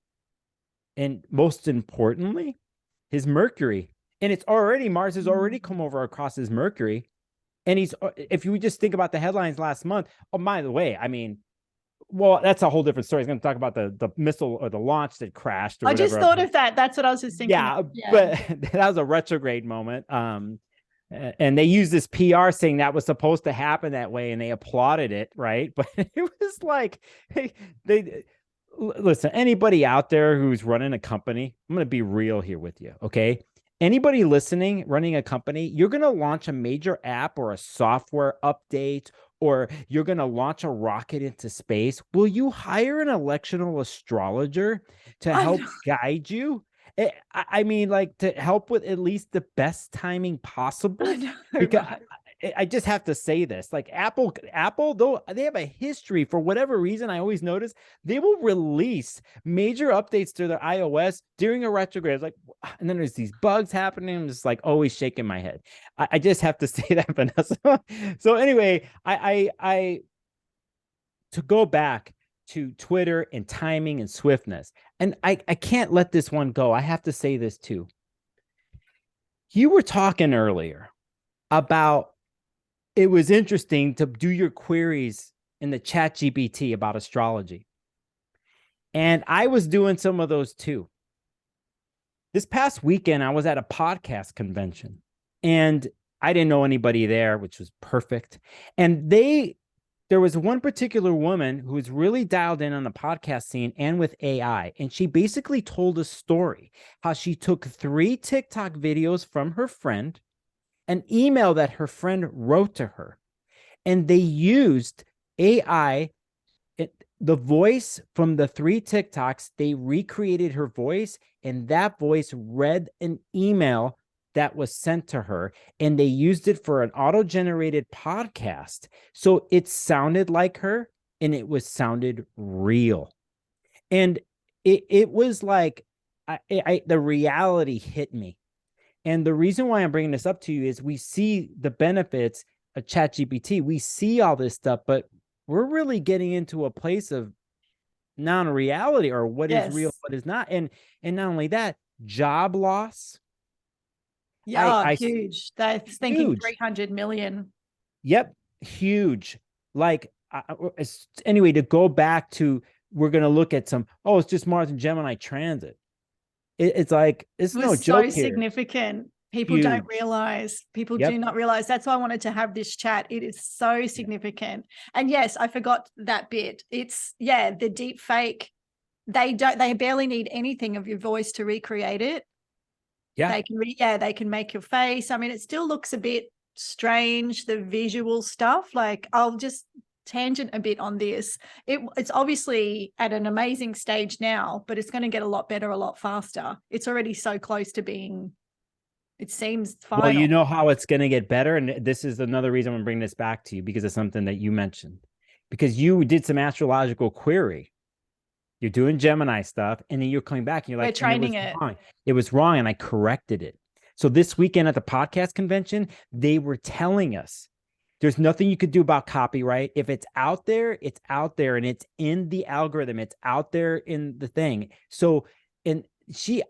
And most importantly, his Mercury. And it's already, Mars has already come over across his Mercury. And if you just think about the headlines last month, oh, by the way, I mean, well, that's a whole different story. He's going to talk about the missile or the launch that crashed. I just thought of that. That's what I was just thinking. Yeah, but that was a retrograde moment. And they used this PR saying that was supposed to happen that way, and they applauded it, right? But it was like, listen, anybody out there who's running a company, I'm going to be real here with you, okay? Anybody listening, running a company, you're going to launch a major app or a software update, or you're going to launch a rocket into space. Will you hire an electional astrologer to help guide you? I mean, like, to help with at least the best timing possible. I know, because right. I just have to say this, like Apple, though they have a history for whatever reason, I always notice they will release major updates to their iOS during a retrograde. It's like, and then there's these bugs happening. I'm just like always shaking my head. I just have to say that, Vanessa. So anyway, I to go back to Twitter and timing and swiftness, and I can't let this one go. I have to say this too. You were talking earlier about, it was interesting to do your queries in the ChatGPT about astrology. And I was doing some of those too. This past weekend, I was at a podcast convention and I didn't know anybody there, which was perfect. And there was one particular woman who was really dialed in on the podcast scene and with AI. And she basically told a story, how she took 3 TikTok videos from her friend, an email that her friend wrote to her, and they used AI, the voice from the 3 TikToks, they recreated her voice, and that voice read an email that was sent to her, and they used it for an auto-generated podcast. So it sounded like her, and it sounded real. And it was like, the reality hit me. And the reason why I'm bringing this up to you is we see the benefits of ChatGPT. We see all this stuff, but we're really getting into a place of non-reality, or what is real, what is not. And not only that, job loss. Yeah, huge. They're thinking huge. 300 million. Yep, huge. Like, anyway, to go back to, we're going to look at some, it's just Mars and Gemini transit. It's like, it's no joke so here. Significant. People don't realize. People do not realize. That's why I wanted to have this chat. It is so significant. And yes, I forgot that bit. It's, the deep fake. They barely need anything of your voice to recreate it. Yeah. They can make your face. I mean, it still looks a bit strange, the visual stuff. Like, I'll just tangent a bit on this. It's obviously at an amazing stage now, but it's going to get a lot better, a lot faster. It's already so close to being, it seems, final. Well, you know how it's going to get better. And this is another reason I'm going to bring this back to you, because it's something that you mentioned, because you did some astrological query. You're doing Gemini stuff, and then you're coming back and you're like, we're training it. It was wrong, and I corrected it. So this weekend at the podcast convention, they were telling us there's nothing you could do about copyright. If it's out there, it's out there, and it's in the algorithm. It's out there in the thing. So,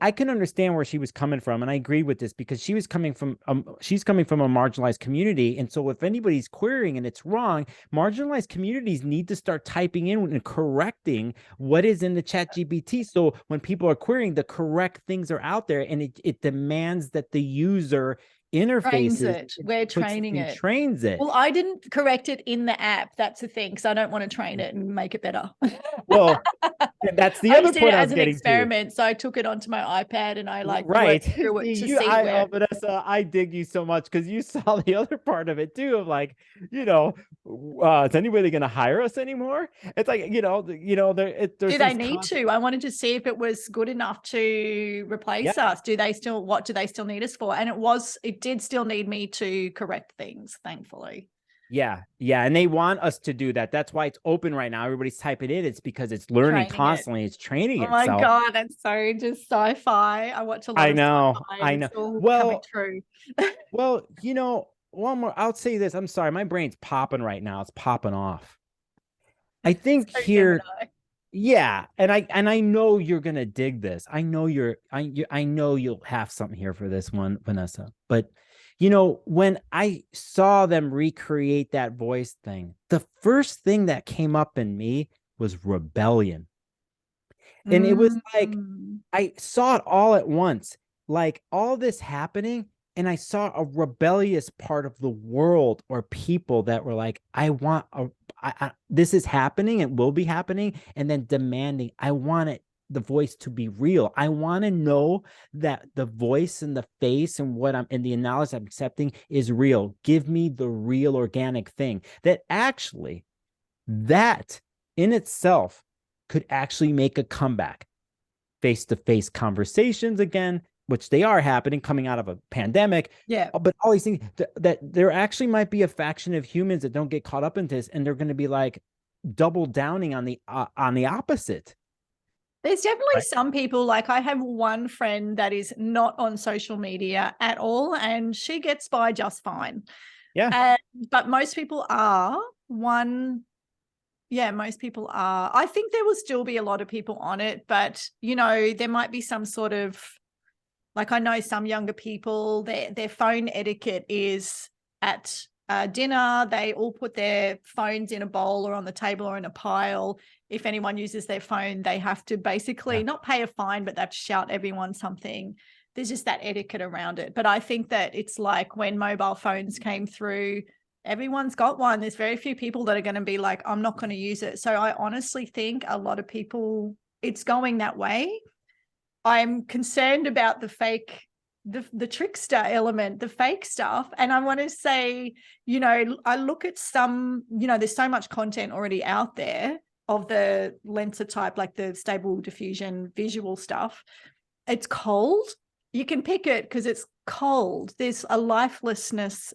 I can understand where she was coming from, and I agree with this, because she's coming from a marginalized community. And so if anybody's querying and it's wrong, marginalized communities need to start typing in and correcting what is in the chat GPT. So when people are querying, the correct things are out there, and it demands that the user interfaces. We're training it. Trains it. Well, I didn't correct it in the app. That's the thing, because I don't want to train it and make it better. Well, that's the other point I was getting to. As an experiment, so I took it onto my iPad and I worked through it to see where. Vanessa, I dig you so much, because you saw the other part of it too, of like, is anybody going to hire us anymore? It's like, do they need to? I wanted to see if it was good enough to replace us. What do they still need us for? And it did still need me to correct things, thankfully. Yeah. And they want us to do that. That's why it's open right now. Everybody's typing it. It's because it's learning constantly. It's training itself. Oh my God, that's so just sci-fi. I watch a lot of sci-fi. I know. It's all coming true. Well, one more. I'll say this. I'm sorry. My brain's popping right now. It's popping off. I think here. Gemini. Yeah. And I know you're going to dig this. I know you'll have something here for this one, Vanessa. But when I saw them recreate that voice thing, the first thing that came up in me was rebellion. And it was like, I saw it all at once, like all this happening. And I saw a rebellious part of the world, or people that were like, this is happening, it will be happening. And then demanding, I want the voice to be real. I want to know that the voice and the face and the analysis I'm accepting is real. Give me the real organic thing that in itself could actually make a comeback. Face-to-face conversations again, which they are happening coming out of a pandemic. Yeah. But all these things that there actually might be a faction of humans that don't get caught up in this, and they're going to be like double downing on the opposite. There's definitely some people, like I have one friend that is not on social media at all, and she gets by just fine. Yeah. But most people are. Most people are. I think there will still be a lot of people on it, but, there might be some sort of, like I know some younger people, their phone etiquette is at dinner, they all put their phones in a bowl or on the table or in a pile. If anyone uses their phone, they have to basically not pay a fine, but they have to shout everyone something. There's just that etiquette around it. But I think that it's like when mobile phones came through, everyone's got one. There's very few people that are going to be like, I'm not going to use it. So I honestly think a lot of people, it's going that way. I'm concerned about the fake, the trickster element, the fake stuff. And I want to say, I look at some, there's so much content already out there of the Lensa type, like the stable diffusion visual stuff. It's cold. You can pick it because it's cold. There's a lifelessness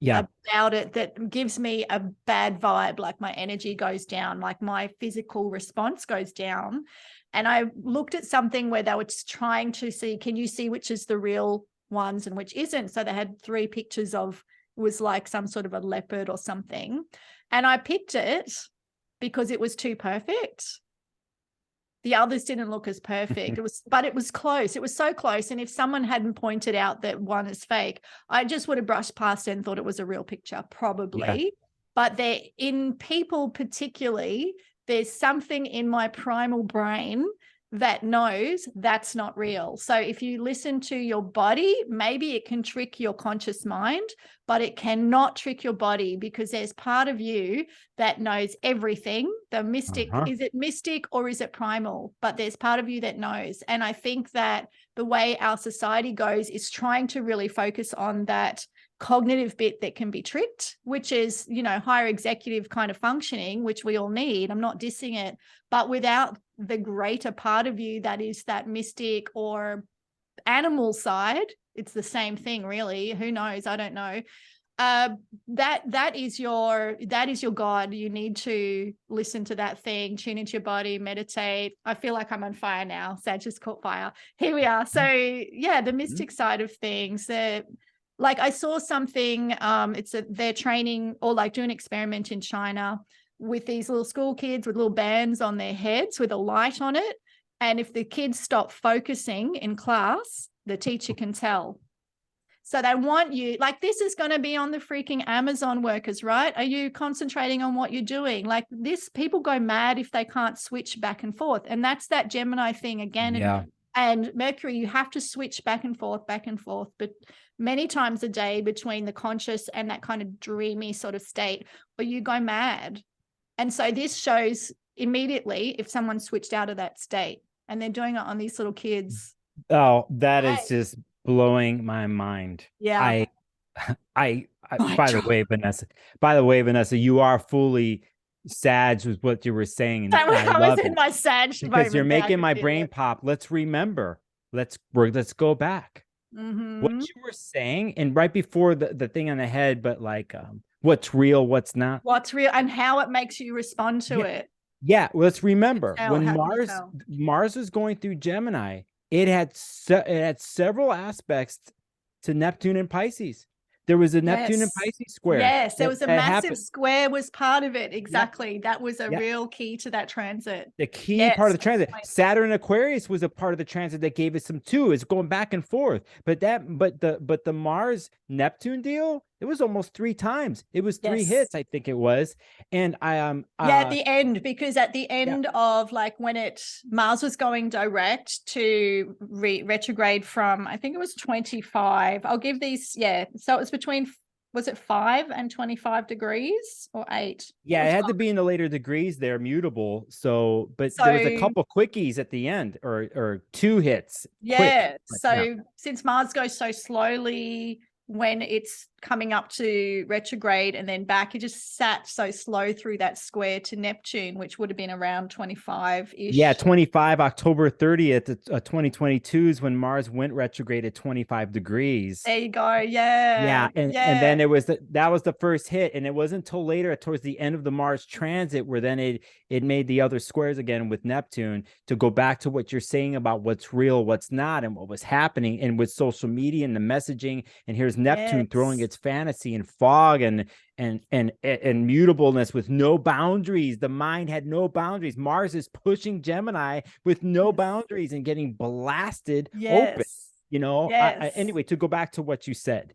about it that gives me a bad vibe. Like my energy goes down, like my physical response goes down. And I looked at something where they were trying to see, can you see which is the real ones and which isn't? So they had 3 pictures of, was like some sort of a leopard or something. And I picked it because it was too perfect. the others didn't look as perfect. But it was close. It was so close. And if someone hadn't pointed out that one is fake, I just would have brushed past it and thought it was a real picture, probably. Yeah. But in people particularly, there's something in my primal brain that knows that's not real. So if you listen to your body, maybe it can trick your conscious mind, but it cannot trick your body, because there's part of you that knows everything. The mystic, is it mystic or is it primal? But there's part of you that knows. And I think that the way our society goes is trying to really focus on that cognitive bit that can be tricked, which is, you know, higher executive kind of functioning, which we all need. I'm not dissing it, but without the greater part of you that is that mystic or animal side, it's the same thing, really. Who knows? I don't know. That is your God. You need to listen to that thing, tune into your body, meditate. I feel like I'm on fire now. Sag just caught fire. Here we are. So yeah, the mystic side of things. Like I saw something, they're training or like doing an experiment in China with these little school kids with little bands on their heads with a light on it. And if the kids stop focusing in class, the teacher can tell. So they want you, like, this is going to be on the freaking Amazon workers, right? Are you concentrating on what you're doing? Like this, people go mad if they can't switch back and forth. And that's that Gemini thing again. Yeah. And Mercury, you have to switch back and forth, but many times a day between the conscious and that kind of dreamy sort of state, or you go mad. And so this shows immediately if someone switched out of that state, and they're doing it on these little kids. Oh, that is just blowing my mind. Yeah. By the way, Vanessa, you are fully Sag with what you were saying. And I was in my Sag because you're making my brain pop. Let's remember. Let's go back. What you were saying, and right before the thing on the head, but like what's real, what's not. What's real and how it makes you respond to it. Yeah, let's remember when Mars was going through Gemini, it had several aspects to Neptune and Pisces. There was a Neptune and Pisces square. Yes, there was a massive square was part of it. Exactly. Yep. That was a real key to that transit. The key part of the transit. Saturn Aquarius was a part of the transit that gave us some too. It's going back and forth. But the Mars Neptune deal, it was almost 3 times. It was 3 hits, I think it was. And at the end, because at the end of like when Mars was going direct to retrograde from, I think it was 25. I'll give these, so it was between, was it 5 and 25 degrees or 8? Yeah, it had to be in the later degrees. They're mutable. So there was a couple quickies at the end, or 2 hits. Yeah. Since Mars goes so slowly when it's coming up to retrograde and then back, it just sat so slow through that square to Neptune, which would have been around 25-ish. Yeah, 25, October 30th, 2022 is when Mars went retrograde at 25 degrees. There you go. Yeah. And then that was the first hit. And it wasn't until later, towards the end of the Mars transit, where then it made the other squares again with Neptune, to go back to what you're saying about what's real, what's not, and what was happening. And with social media and the messaging, and here's Neptune throwing its fantasy and fog and mutableness with no boundaries. The mind had no boundaries. Mars is pushing Gemini with no boundaries and getting blasted open. You know, anyway, to go back to what you said,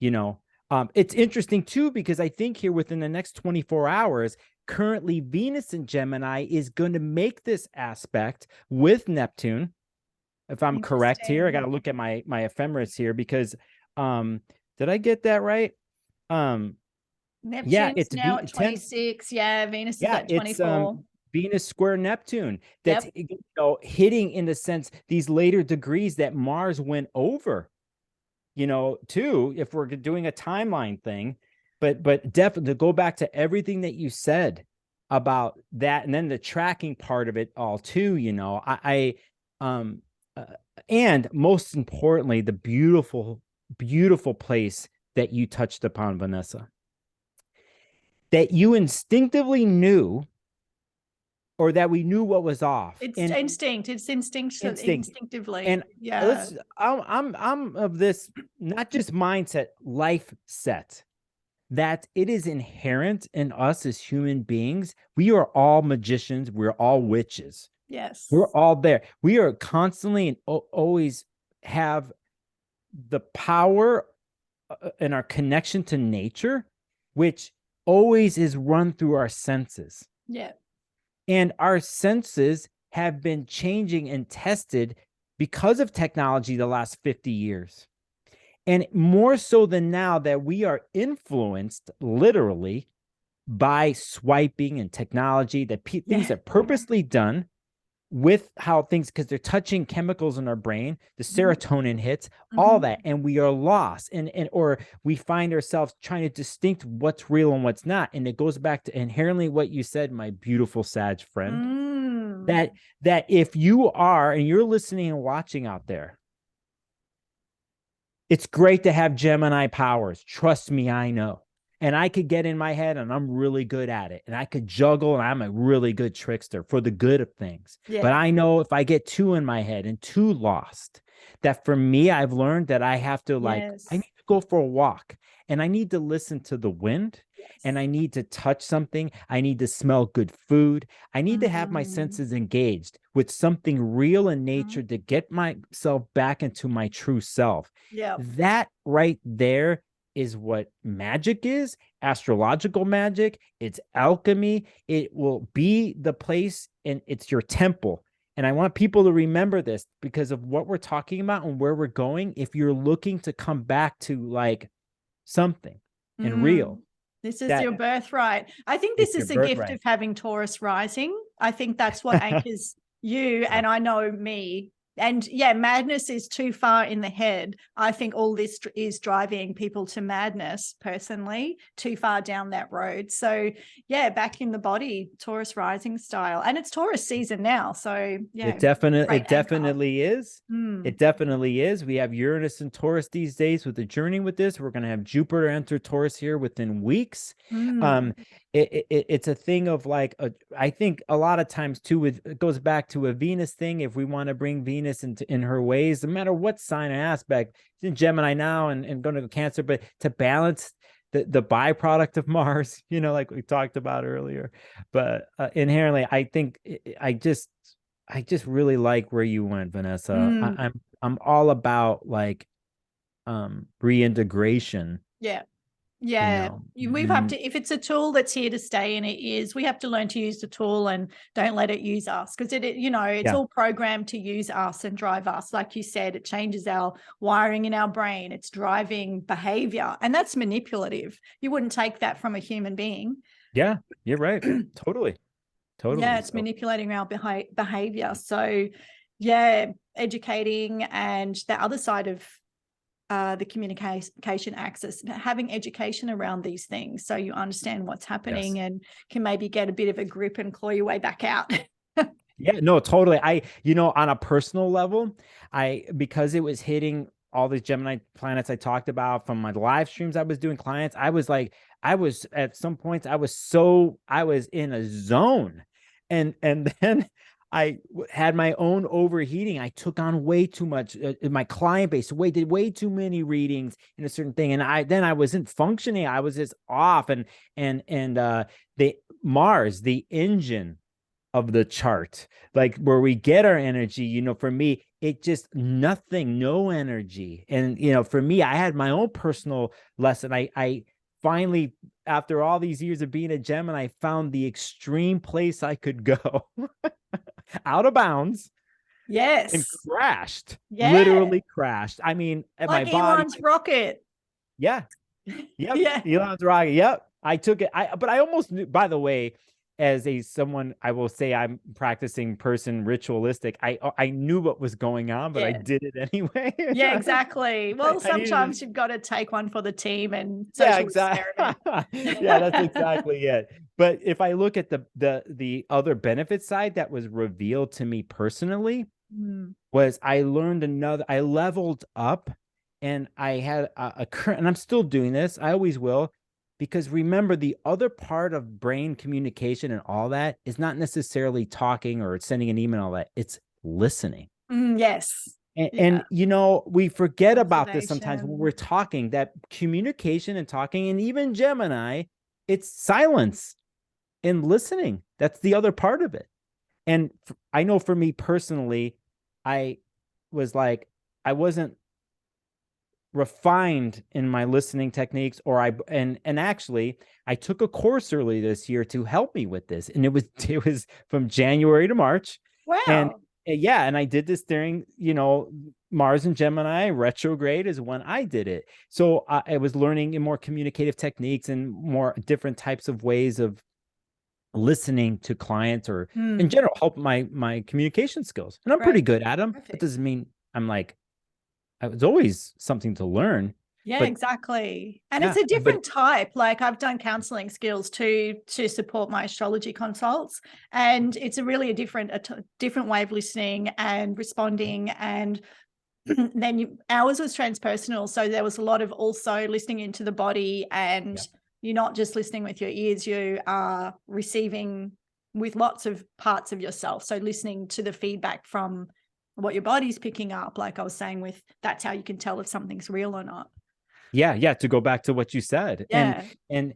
you know, it's interesting too, because I think here within the next 24 hours, currently Venus in Gemini is going to make this aspect with Neptune. If I'm correct here, I got to look at my ephemeris here, because did I get that right? Neptune's now at 26. Venus is at 24. It's Venus square Neptune. That's hitting, in the sense, these later degrees that Mars went over, you know, too, if we're doing a timeline thing. But definitely, to go back to everything that you said about that, and then the tracking part of it all too, you know, and most importantly, the beautiful place that you touched upon, Vanessa, that you instinctively knew, or that we knew what was off. It's instinct. It's instinctively. And I'm of this, not just mindset, life set, that it is inherent in us as human beings. We are all magicians. We're all witches. Yes. We're all there. We are constantly and always have the power and our connection to nature, which always is run through our senses. Yeah. And our senses have been changing and tested because of technology the last 50 years. And more so than now, that we are influenced literally by swiping and technology, that things are purposely done with how things, because they're touching chemicals in our brain, the serotonin hits, all that, and we are lost, and or we find ourselves trying to distinct what's real and what's not. And it goes back to inherently what you said, my beautiful Sag friend, that if you are, and you're listening and watching out there, it's great to have Gemini powers. Trust me, I know. And I could get in my head, and I'm really good at it. And I could juggle, and I'm a really good trickster for the good of things. Yeah. But I know if I get too in my head and too lost, that for me, I've learned that I have to I need to go for a walk, and I need to listen to the wind, and I need to touch something. I need to smell good food. I need to have my senses engaged with something real in nature to get myself back into my true self. Yeah. That right there is what magic is, astrological magic. It's alchemy. It will be the place, and it's your temple. And I want people to remember this because of what we're talking about and where we're going. If you're looking to come back to something and real, this is your birthright. I think this is the gift of having Taurus rising. I think that's what anchors you. And I know me. And yeah, madness is too far in the head. I think all this is driving people to madness personally, too far down that road. So yeah, back in the body, Taurus rising style. And it's Taurus season now. So yeah. It definitely is. It definitely is. We have Uranus and Taurus these days with the journey with this. We're going to have Jupiter enter Taurus here within weeks. It's a thing of I think a lot of times too, it goes back to a Venus thing. If we want to bring Venus in her ways, no matter what sign and aspect, it's in Gemini now and going to go Cancer, but to balance the byproduct of Mars, like we talked about earlier. But inherently, I think I just really like where you went, Vanessa. I'm all about reintegration. Yeah. Yeah, we have to, if it's a tool that's here to stay, and it is, we have to learn to use the tool and don't let it use us, because it's all programmed to use us and drive us. Like you said, it changes our wiring in our brain. It's driving behavior, and that's manipulative. You wouldn't take that from a human being. Yeah, you're right. Totally. Yeah, it's manipulating our behavior. So yeah, educating, and the other side of the communication axis, having education around these things so you understand what's happening and can maybe get a bit of a grip and claw your way back out. Yeah, no, totally. On a personal level, because it was hitting all these Gemini planets I talked about from my live streams I was doing clients, I was at some points, I was in a zone, and then I had my own overheating. I took on way too much. My client base did way too many readings in a certain thing, and I wasn't functioning. I was just off. And the Mars, the engine of the chart, where we get our energy. For me, it just nothing, no energy. And for me, I had my own personal lesson. I finally, after all these years of being a Gemini, found the extreme place I could go. Out of bounds, and crashed. Literally crashed. I mean, at my body, Elon's rocket. Yep. Elon's rocket. Yep. I took it. But I almost knew. By the way, as someone, I will say I'm practicing person, ritualistic. I knew what was going on, but I did it anyway. Yeah, exactly. Well, sometimes you've got to take one for the team and social experiment. Yeah, that's exactly it. But if I look at the other benefit side that was revealed to me personally, was I leveled up, and I had a current, and I'm still doing this. I always will. Because remember, the other part of brain communication and all that is not necessarily talking or sending an email, all that. It's listening. Yes. And we forget about this sometimes when we're talking, that communication and talking, and even Gemini, it's silence and listening. That's the other part of it. And I know for me personally, I was like, I wasn't refined in my listening techniques, or and actually I took a course early this year to help me with this, and it was from January to March. And Wow. yeah, and I did this during, Mars and Gemini retrograde is when I did it. So I was learning in more communicative techniques and more different types of ways of listening to clients, or in general help my communication skills. And I'm pretty good at them. That doesn't mean I'm like, it was always something to learn. Yeah, but, exactly. And it's a different type. Like I've done counseling skills to support my astrology consults. And it's a different way of listening and responding. And then ours was transpersonal. So there was a lot of also listening into the body, and you're not just listening with your ears, you are receiving with lots of parts of yourself. So listening to the feedback from what your body's picking up, like I was saying, that's how you can tell if something's real or not. Yeah. To go back to what you said. Yeah. And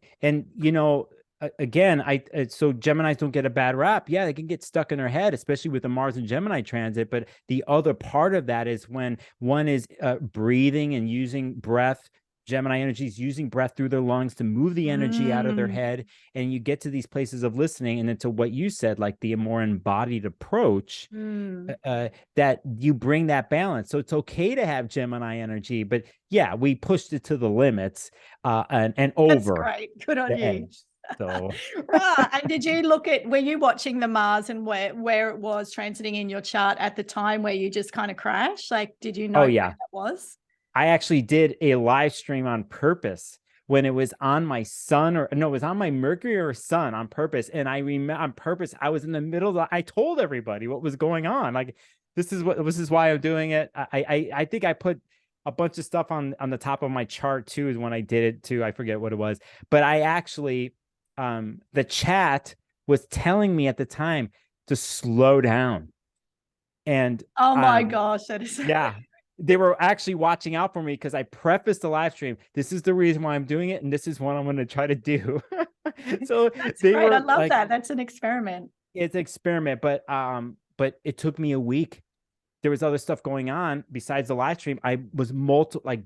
again, so Geminis don't get a bad rap. Yeah, they can get stuck in their head, especially with the Mars and Gemini transit. But the other part of that is when one is breathing and using breath. Gemini energy is using breath through their lungs to move the energy out of their head. And you get to these places of listening. And then to what you said, like the more embodied approach, that you bring that balance. So it's okay to have Gemini energy, but yeah, we pushed it to the limits and over. That's great. Good on you. Edge. So right. And did you were you watching the Mars and where it was transiting in your chart at the time where you just kind of crashed? Like, did you know where that was? I actually did a live stream on purpose when it was on my sun, it was on my Mercury or sun on purpose. And I remember on purpose, I was in the middle I told everybody what was going on. Like, this is why I'm doing it. I think I put a bunch of stuff on the top of my chart too, is when I did it too. I forget what it was, but I actually, the chat was telling me at the time to slow down. And oh my gosh, that is they were actually watching out for me because I prefaced the live stream. This is the reason why I'm doing it, and this is what I'm going to try to do. So that's great. I love that. That's an experiment. It's an experiment, but it took me a week. There was other stuff going on besides the live stream. I was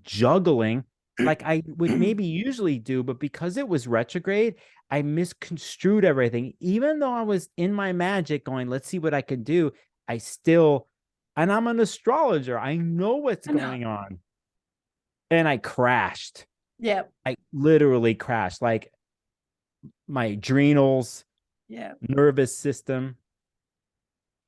juggling like I would maybe usually do, but because it was retrograde, I misconstrued everything. Even though I was in my magic going, let's see what I can do, and I'm an astrologer. I know what's going on. And I crashed. Yeah. I literally crashed. Like my adrenals, nervous system.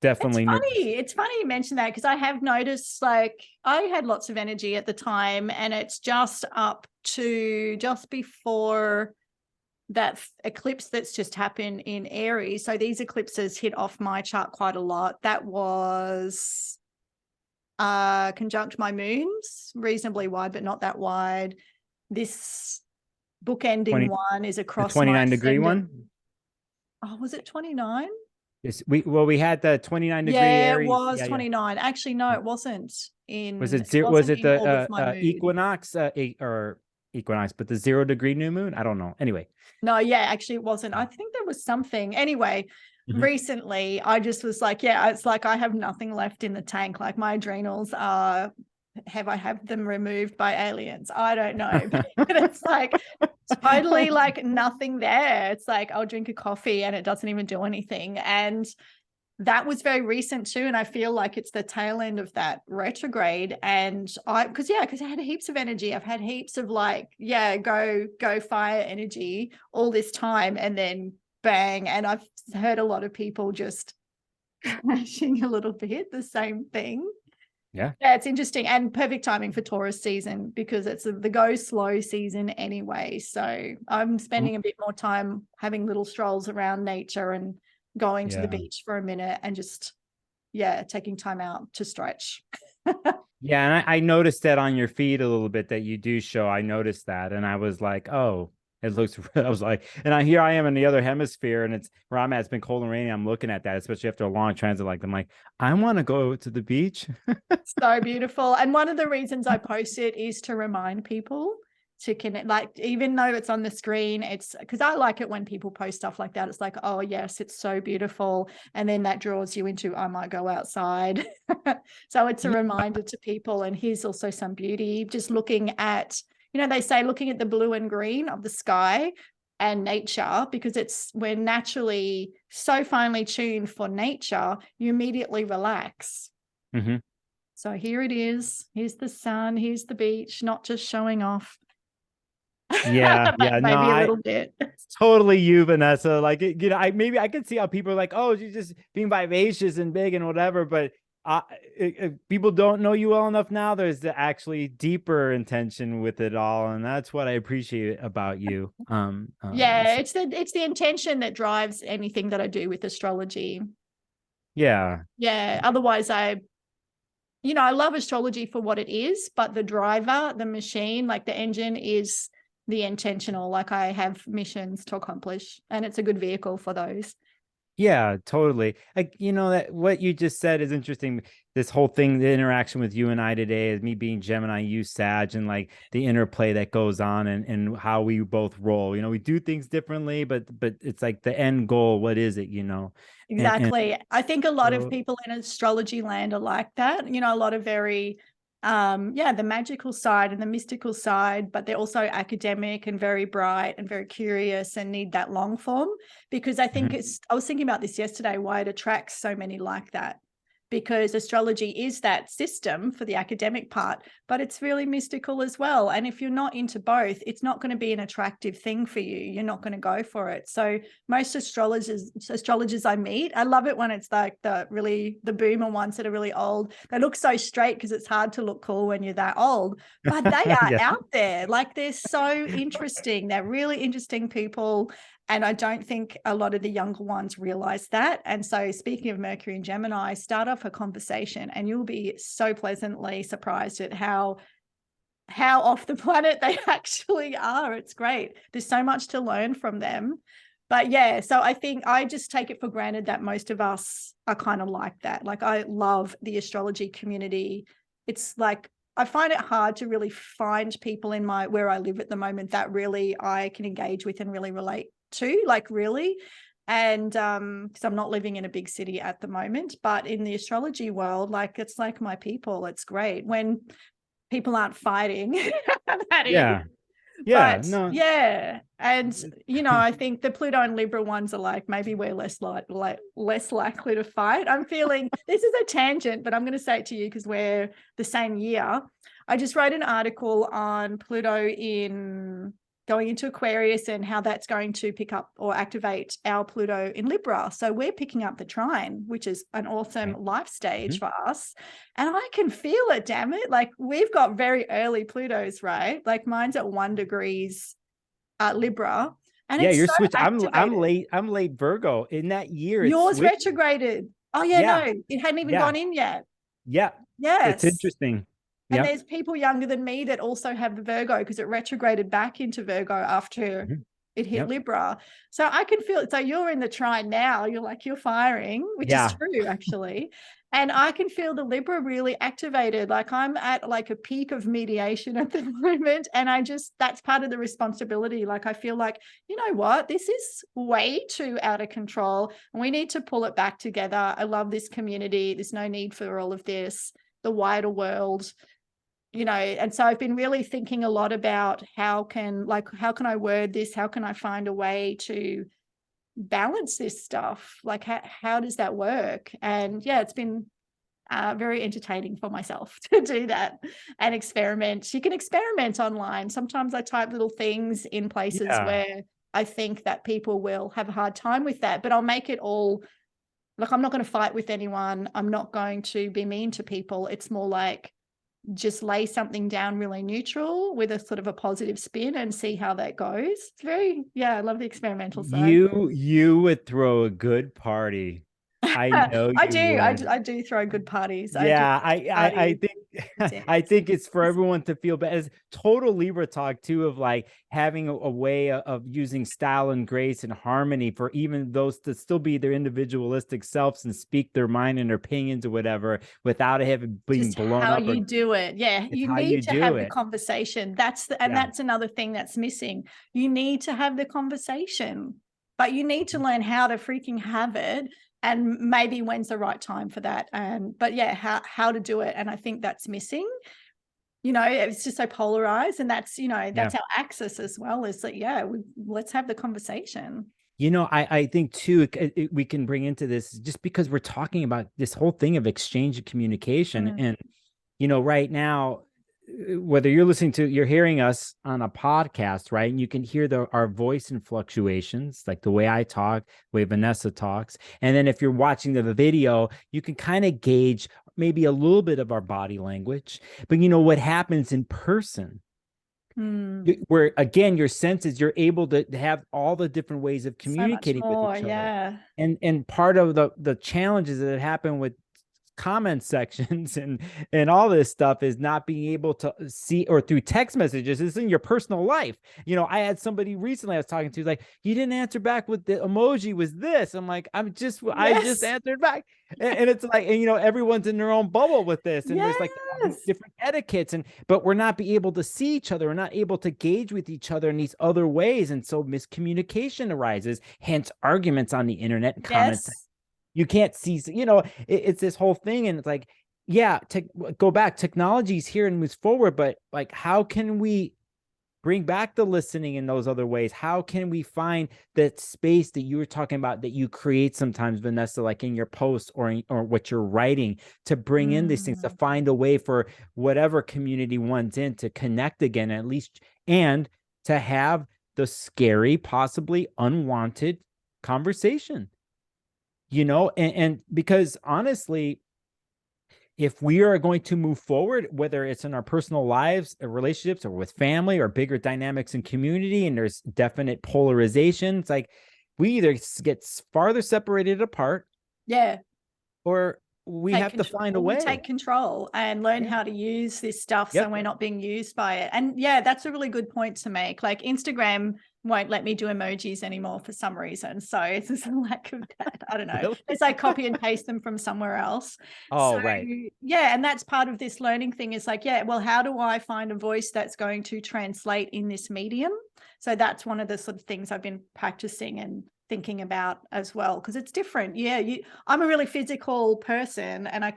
Definitely. It's funny you mentioned that, because I have noticed, like, I had lots of energy at the time, and it's just up to just before that eclipse that's just happened in Aries. So these eclipses hit off my chart quite a lot. That was conjunct my moons, reasonably wide, but not that wide. This bookending one is across the 29-degree one. Oh, was it 29? Yes, we had the 29-degree Aries. It was 29. Actually, no, it wasn't in. Was it zero? Was it the equinox or equinox, but the 0-degree new moon? I don't know. Anyway. No, actually it wasn't. I think there was something. Anyway, recently I just was like, it's like I have nothing left in the tank. Like my adrenals are, have I had them removed by aliens? I don't know. But it's like totally like nothing there. It's like I'll drink a coffee and it doesn't even do anything. And that was very recent too. And I feel like it's the tail end of that retrograde. And because I had heaps of energy. I've had heaps of go fire energy all this time, and then bang. And I've heard a lot of people just crashing a little bit, the same thing. Yeah, it's interesting, and perfect timing for Taurus season, because it's the go slow season anyway. So I'm spending a bit more time having little strolls around nature and going to the beach for a minute and just taking time out to stretch. And I noticed that on your feed a little bit that you do show. I noticed that, and I was like, oh, it looks. I was like, and here I am in the other hemisphere, and it's where I'm at. It's been cold and rainy. I'm looking at that, especially after a long transit. Like, I'm like, I want to go to the beach. So beautiful. And one of the reasons I post it is to remind people to connect, like, even though it's on the screen, it's because I like it when people post stuff like that. It's like, oh yes, it's so beautiful, and then that draws you into, I might go outside. So it's a reminder to people, and here's also some beauty, just looking at, they say looking at the blue and green of the sky and nature, because we're naturally so finely tuned for nature, you immediately relax. Mm-hmm. So here it is, here's the sun, here's the beach, not just showing off. Yeah, yeah, maybe a little bit. Totally you, Vanessa. Like, maybe I could see how people are like, oh, you're just being vivacious and big and whatever, but people don't know you well enough now. There's the actually deeper intention with it all, and that's what I appreciate about you. Yeah, it's the intention that drives anything that I do with astrology. Yeah. Otherwise, I love astrology for what it is, but the driver, the machine, like the engine, is the intentional. Like, I have missions to accomplish, and it's a good vehicle for those. Yeah, totally. Like, that what you just said is interesting. This whole thing, the interaction with you and I today, is me being Gemini, you Sag, and like the interplay that goes on, and how we both roll. We do things differently, but it's like the end goal. What is it? Exactly. I think a lot of people in astrology land are like that. A lot of very, the magical side and the mystical side, but they're also academic and very bright and very curious and need that long form, because I think I was thinking about this yesterday, why it attracts so many like that. Because astrology is that system for the academic part, but it's really mystical as well. And if you're not into both, it's not going to be an attractive thing for you. You're not going to go for it. So most astrologers I meet, I love it when it's like the boomer ones that are really old. They look so straight because it's hard to look cool when you're that old, but they are out there. Like, they're so interesting. They're really interesting people. And I don't think a lot of the younger ones realize that. And so, speaking of Mercury and Gemini, start off a conversation and you'll be so pleasantly surprised at how off the planet they actually are. It's great. There's so much to learn from them. But yeah, so I think I just take it for granted that most of us are kind of like that. Like, I love the astrology community. It's like, I find it hard to really find people in where I live at the moment that really I can engage with and really relate to, like, really. And because I'm not living in a big city at the moment, but in the astrology world, like, it's like my people. It's great when people aren't fighting. Yeah. But yeah, and I think the Pluto and Libra ones are like, maybe we're less likely to fight. I'm feeling this is a tangent, but I'm going to say it to you because we're the same year. I just wrote an article on Pluto going into Aquarius and how that's going to pick up or activate our Pluto in Libra. So we're picking up the trine, which is an awesome life stage for us. And I can feel it, damn it. Like, we've got very early Plutos, right? Like, mine's at 1 degrees Libra. And yeah, it's you're so switched. I'm late Virgo in that year. Yours retrograded. Oh yeah, no, it hadn't even gone in yet. Yeah. Yes. It's interesting. And there's people younger than me that also have the Virgo, because it retrograded back into Virgo after it hit Libra. So I can feel it. So you're in the trine now. You're firing, which is true, actually. And I can feel the Libra really activated. Like, I'm at like a peak of mediation at the moment. And that's part of the responsibility. Like, I feel like, you know what, this is way too out of control and we need to pull it back together. I love this community. There's no need for all of this, the wider world. And so I've been really thinking a lot about how can I word this? How can I find a way to balance this stuff? Like, how does that work? And yeah, it's been very entertaining for myself to do that and experiment. You can experiment online. Sometimes I type little things in places where I think that people will have a hard time with that, but I'll make it all, like, I'm not going to fight with anyone. I'm not going to be mean to people. It's more like, just lay something down really neutral with a sort of a positive spin and see how that goes. It's I love the experimental side. You would throw a good party. I know I you do. would. I do throw good parties. Yeah, I Parties. think I think it's for everyone to feel better. As total Libra talk too, of like having a way of using style and grace and harmony for even those to still be their individualistic selves and speak their mind and their opinions or whatever without it having being Just blown how up. you do it. Yeah, It's you how you need to do have the it. conversation. That's Yeah. that's another thing that's missing. You need to have the conversation, but you need to learn how to freaking have it, and maybe when's the right time for that. And but yeah, how to do it, and I think that's missing. It's just so polarized, and that's that's our axis as well. Is that let's have the conversation. I think too, we can bring into this just because we're talking about this whole thing of exchange of communication. And, right now, whether you're hearing us on a podcast, right? And you can hear our voice and fluctuations, like the way I talk, the way Vanessa talks. And then if you're watching the video, you can kind of gauge maybe a little bit of our body language. But what happens in person, where again your senses, you're able to have all the different ways of communicating So much more, with each other. yeah. And part of the challenges that happen with comment sections and all this stuff is not being able to see, or through text messages, is in your personal life. I had somebody recently I was talking to, like, you didn't answer back with the emoji was this. I'm like, I just answered back. And it's like, and everyone's in their own bubble with this, and there's like different etiquettes, but we're not be able to see each other, we're not able to gauge with each other in these other ways, and so miscommunication arises, hence arguments on the internet and comments. You can't see, it's this whole thing. And it's like, go back, technology's here and moves forward, but like, how can we bring back the listening in those other ways? How can we find that space that you were talking about, that you create sometimes, Vanessa, like in your posts or what you're writing, to bring in these things, to find a way for whatever community one's in to connect again, at least, and to have the scary, possibly unwanted conversation. And because honestly, if we are going to move forward, whether it's in our personal lives or relationships or with family or bigger dynamics in community, and there's definite polarization, it's like we either get farther separated apart, or we have to find a way. We take control and learn how to use this stuff so we're not being used by it. And that's a really good point to make. Like, Instagram won't let me do emojis anymore for some reason. So it's just a lack of that. I don't know. Really? It's like copy and paste them from somewhere else. Right. Yeah. And that's part of this learning thing, is like, well, how do I find a voice that's going to translate in this medium? So that's one of the sort of things I've been practicing and thinking about as well, because it's different. I'm a really physical person, and I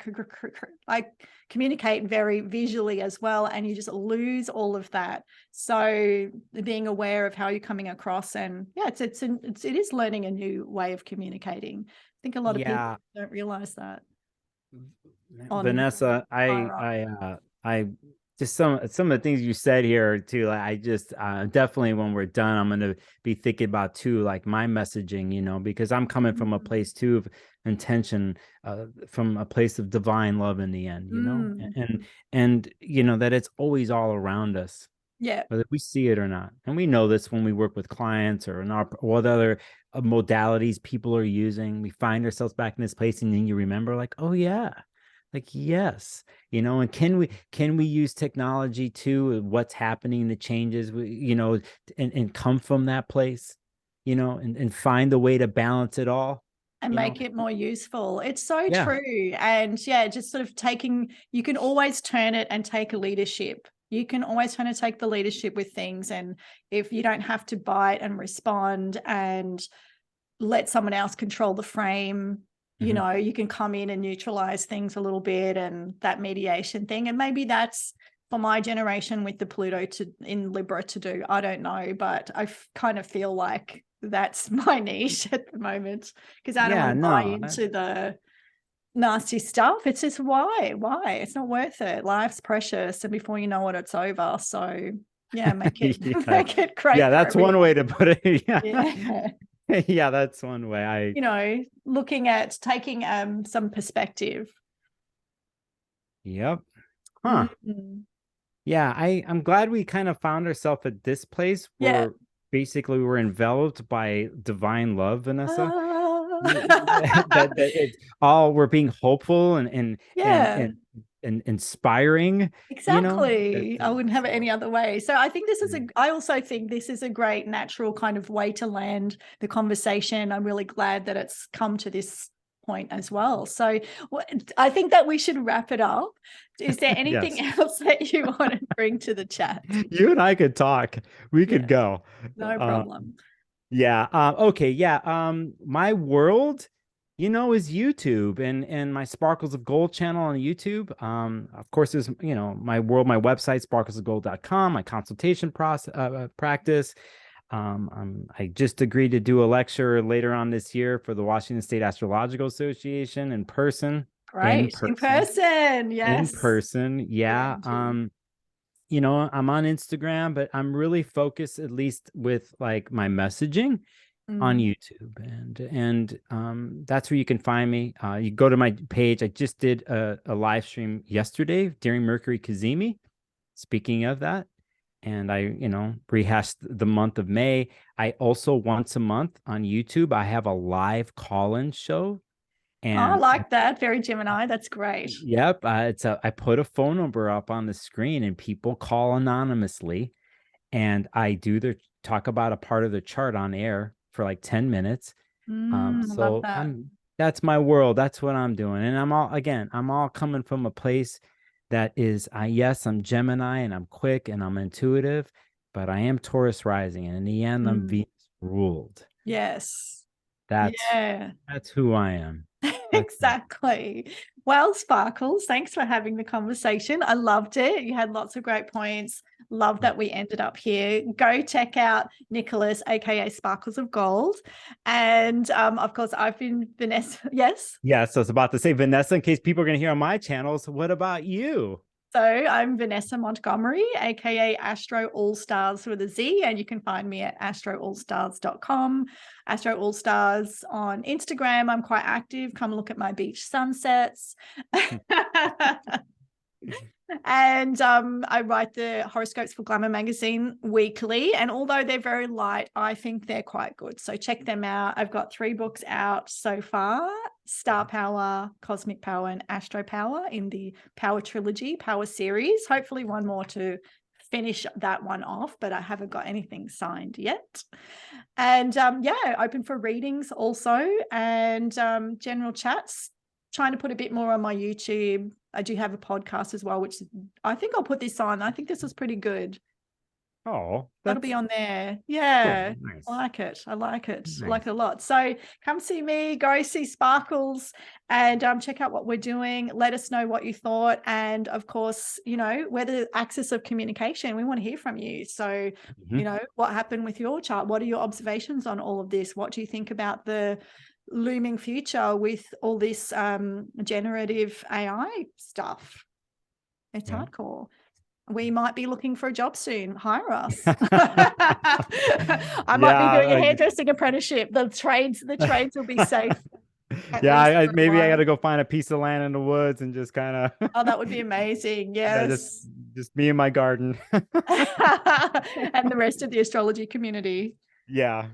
communicate very visually as well, and you just lose all of that. So being aware of how you're coming across, and it is learning a new way of communicating. I think a lot of people don't realize that. Vanessa, I just some of the things you said here too. Like, I just definitely, when we're done, I'm going to be thinking about too, like my messaging, because I'm coming from a place too of intention, from a place of divine love in the end, and that it's always all around us, whether we see it or not. And we know this when we work with clients or in what other modalities people are using. We find ourselves back in this place, and then you remember, like, oh yeah. Like, yes, and can we use technology to what's happening, the changes, and come from that place, and find a way to balance it all and make it more useful. It's so true. And just sort of you can always turn it and take a leadership. You can always try to take the leadership with things. And if you don't have to bite and respond and let someone else control the frame, you can come in and neutralize things a little bit, and that mediation thing. And maybe that's for my generation with the Pluto in Libra to do. I don't know, but I kind of feel like that's my niche at the moment, because I don't want to buy into the nasty stuff. It's just why? It's not worth it. Life's precious, and before you know it, it's over. So make it make it great. Yeah, that's one way to put it. Yeah, that's one way. Looking at taking some perspective. Yep. Huh. Yeah, I'm glad we kind of found ourselves at this place where basically we're enveloped by divine love, Vanessa. that it's all, we're being hopeful and inspiring. Exactly. I wouldn't have it any other way. So I think this is I also think this is a great natural kind of way to land the conversation. I'm really glad that it's come to this point as well. So I think that we should wrap it up. Is there anything else that you want to bring to the chat? You and I could talk. We could go. No problem. Okay. My world, is YouTube and my Sparkles of Gold channel on YouTube. Of course, there's, my world, my website, sparklesofgold.com, my consultation practice. I just agreed to do a lecture later on this year for the Washington State Astrological Association in person. Right. In person. Yes. In person. Yeah. I'm on Instagram, but I'm really focused, at least with like my messaging, on YouTube, and that's where you can find me. You go to my page. I just did a live stream yesterday during Mercury Cazimi, speaking of that, and I rehashed the month of May. I also, once a month on YouTube, I have a live call-in show. And I like that. Very Gemini. That's great. Yep. I put a phone number up on the screen and people call anonymously, and I talk about a part of the chart on air for like 10 minutes. So that's my world. That's what I'm doing. And I'm all coming from a place that is, yes, I'm Gemini and I'm quick and I'm intuitive, but I am Taurus rising. And in the end, I'm Venus ruled. Yes. That's who I am. Exactly. Well, Sparkles, thanks for having the conversation. I loved it. You had lots of great points. Love that we ended up here. Go check out Nicholas, aka Sparkles of Gold. And of course, I've been Vanessa. Yes. Yes, I was about to say Vanessa, in case people are going to hear on my channels. What about you? So I'm Vanessa Montgomery, aka Astro All Stars with a Z, and you can find me at astroallstars.com. Astro All Stars on Instagram. I'm quite active. Come look at my beach sunsets. And I write the horoscopes for Glamour magazine weekly, and although they're very light, I think they're quite good, so check them out. I've got 3 books out so far: Star Power, Cosmic Power, and Astro Power in the Power Trilogy, Power series. Hopefully one more to finish that one off, but I haven't got anything signed yet. And open for readings also, and general chats. Trying to put a bit more on my YouTube. I do have a podcast as well, which I think I'll put this on. I think this was pretty good. Oh, that'll be on there. Yeah. Cool. Nice. I like it. Nice. I like it a lot. So come see me, go see Sparkles, and check out what we're doing. Let us know what you thought. And of course, we're the axis of communication. We want to hear from you. So, what happened with your chart? What are your observations on all of this? What do you think about the looming future with all this generative AI stuff? It's hardcore. We might be looking for a job soon. Hire us. I might be doing a hairdressing apprenticeship. The trades will be safe. Maybe I got to go find a piece of land in the woods and just kind of. Oh, that would be amazing. Yes. Just me and my garden. And the rest of the astrology community. Yeah.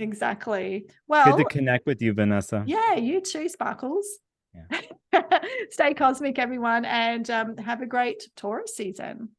Exactly. Well, good to connect with you, Vanessa. Yeah, you too, Sparkles. Yeah. Stay cosmic, everyone, and have a great Taurus season.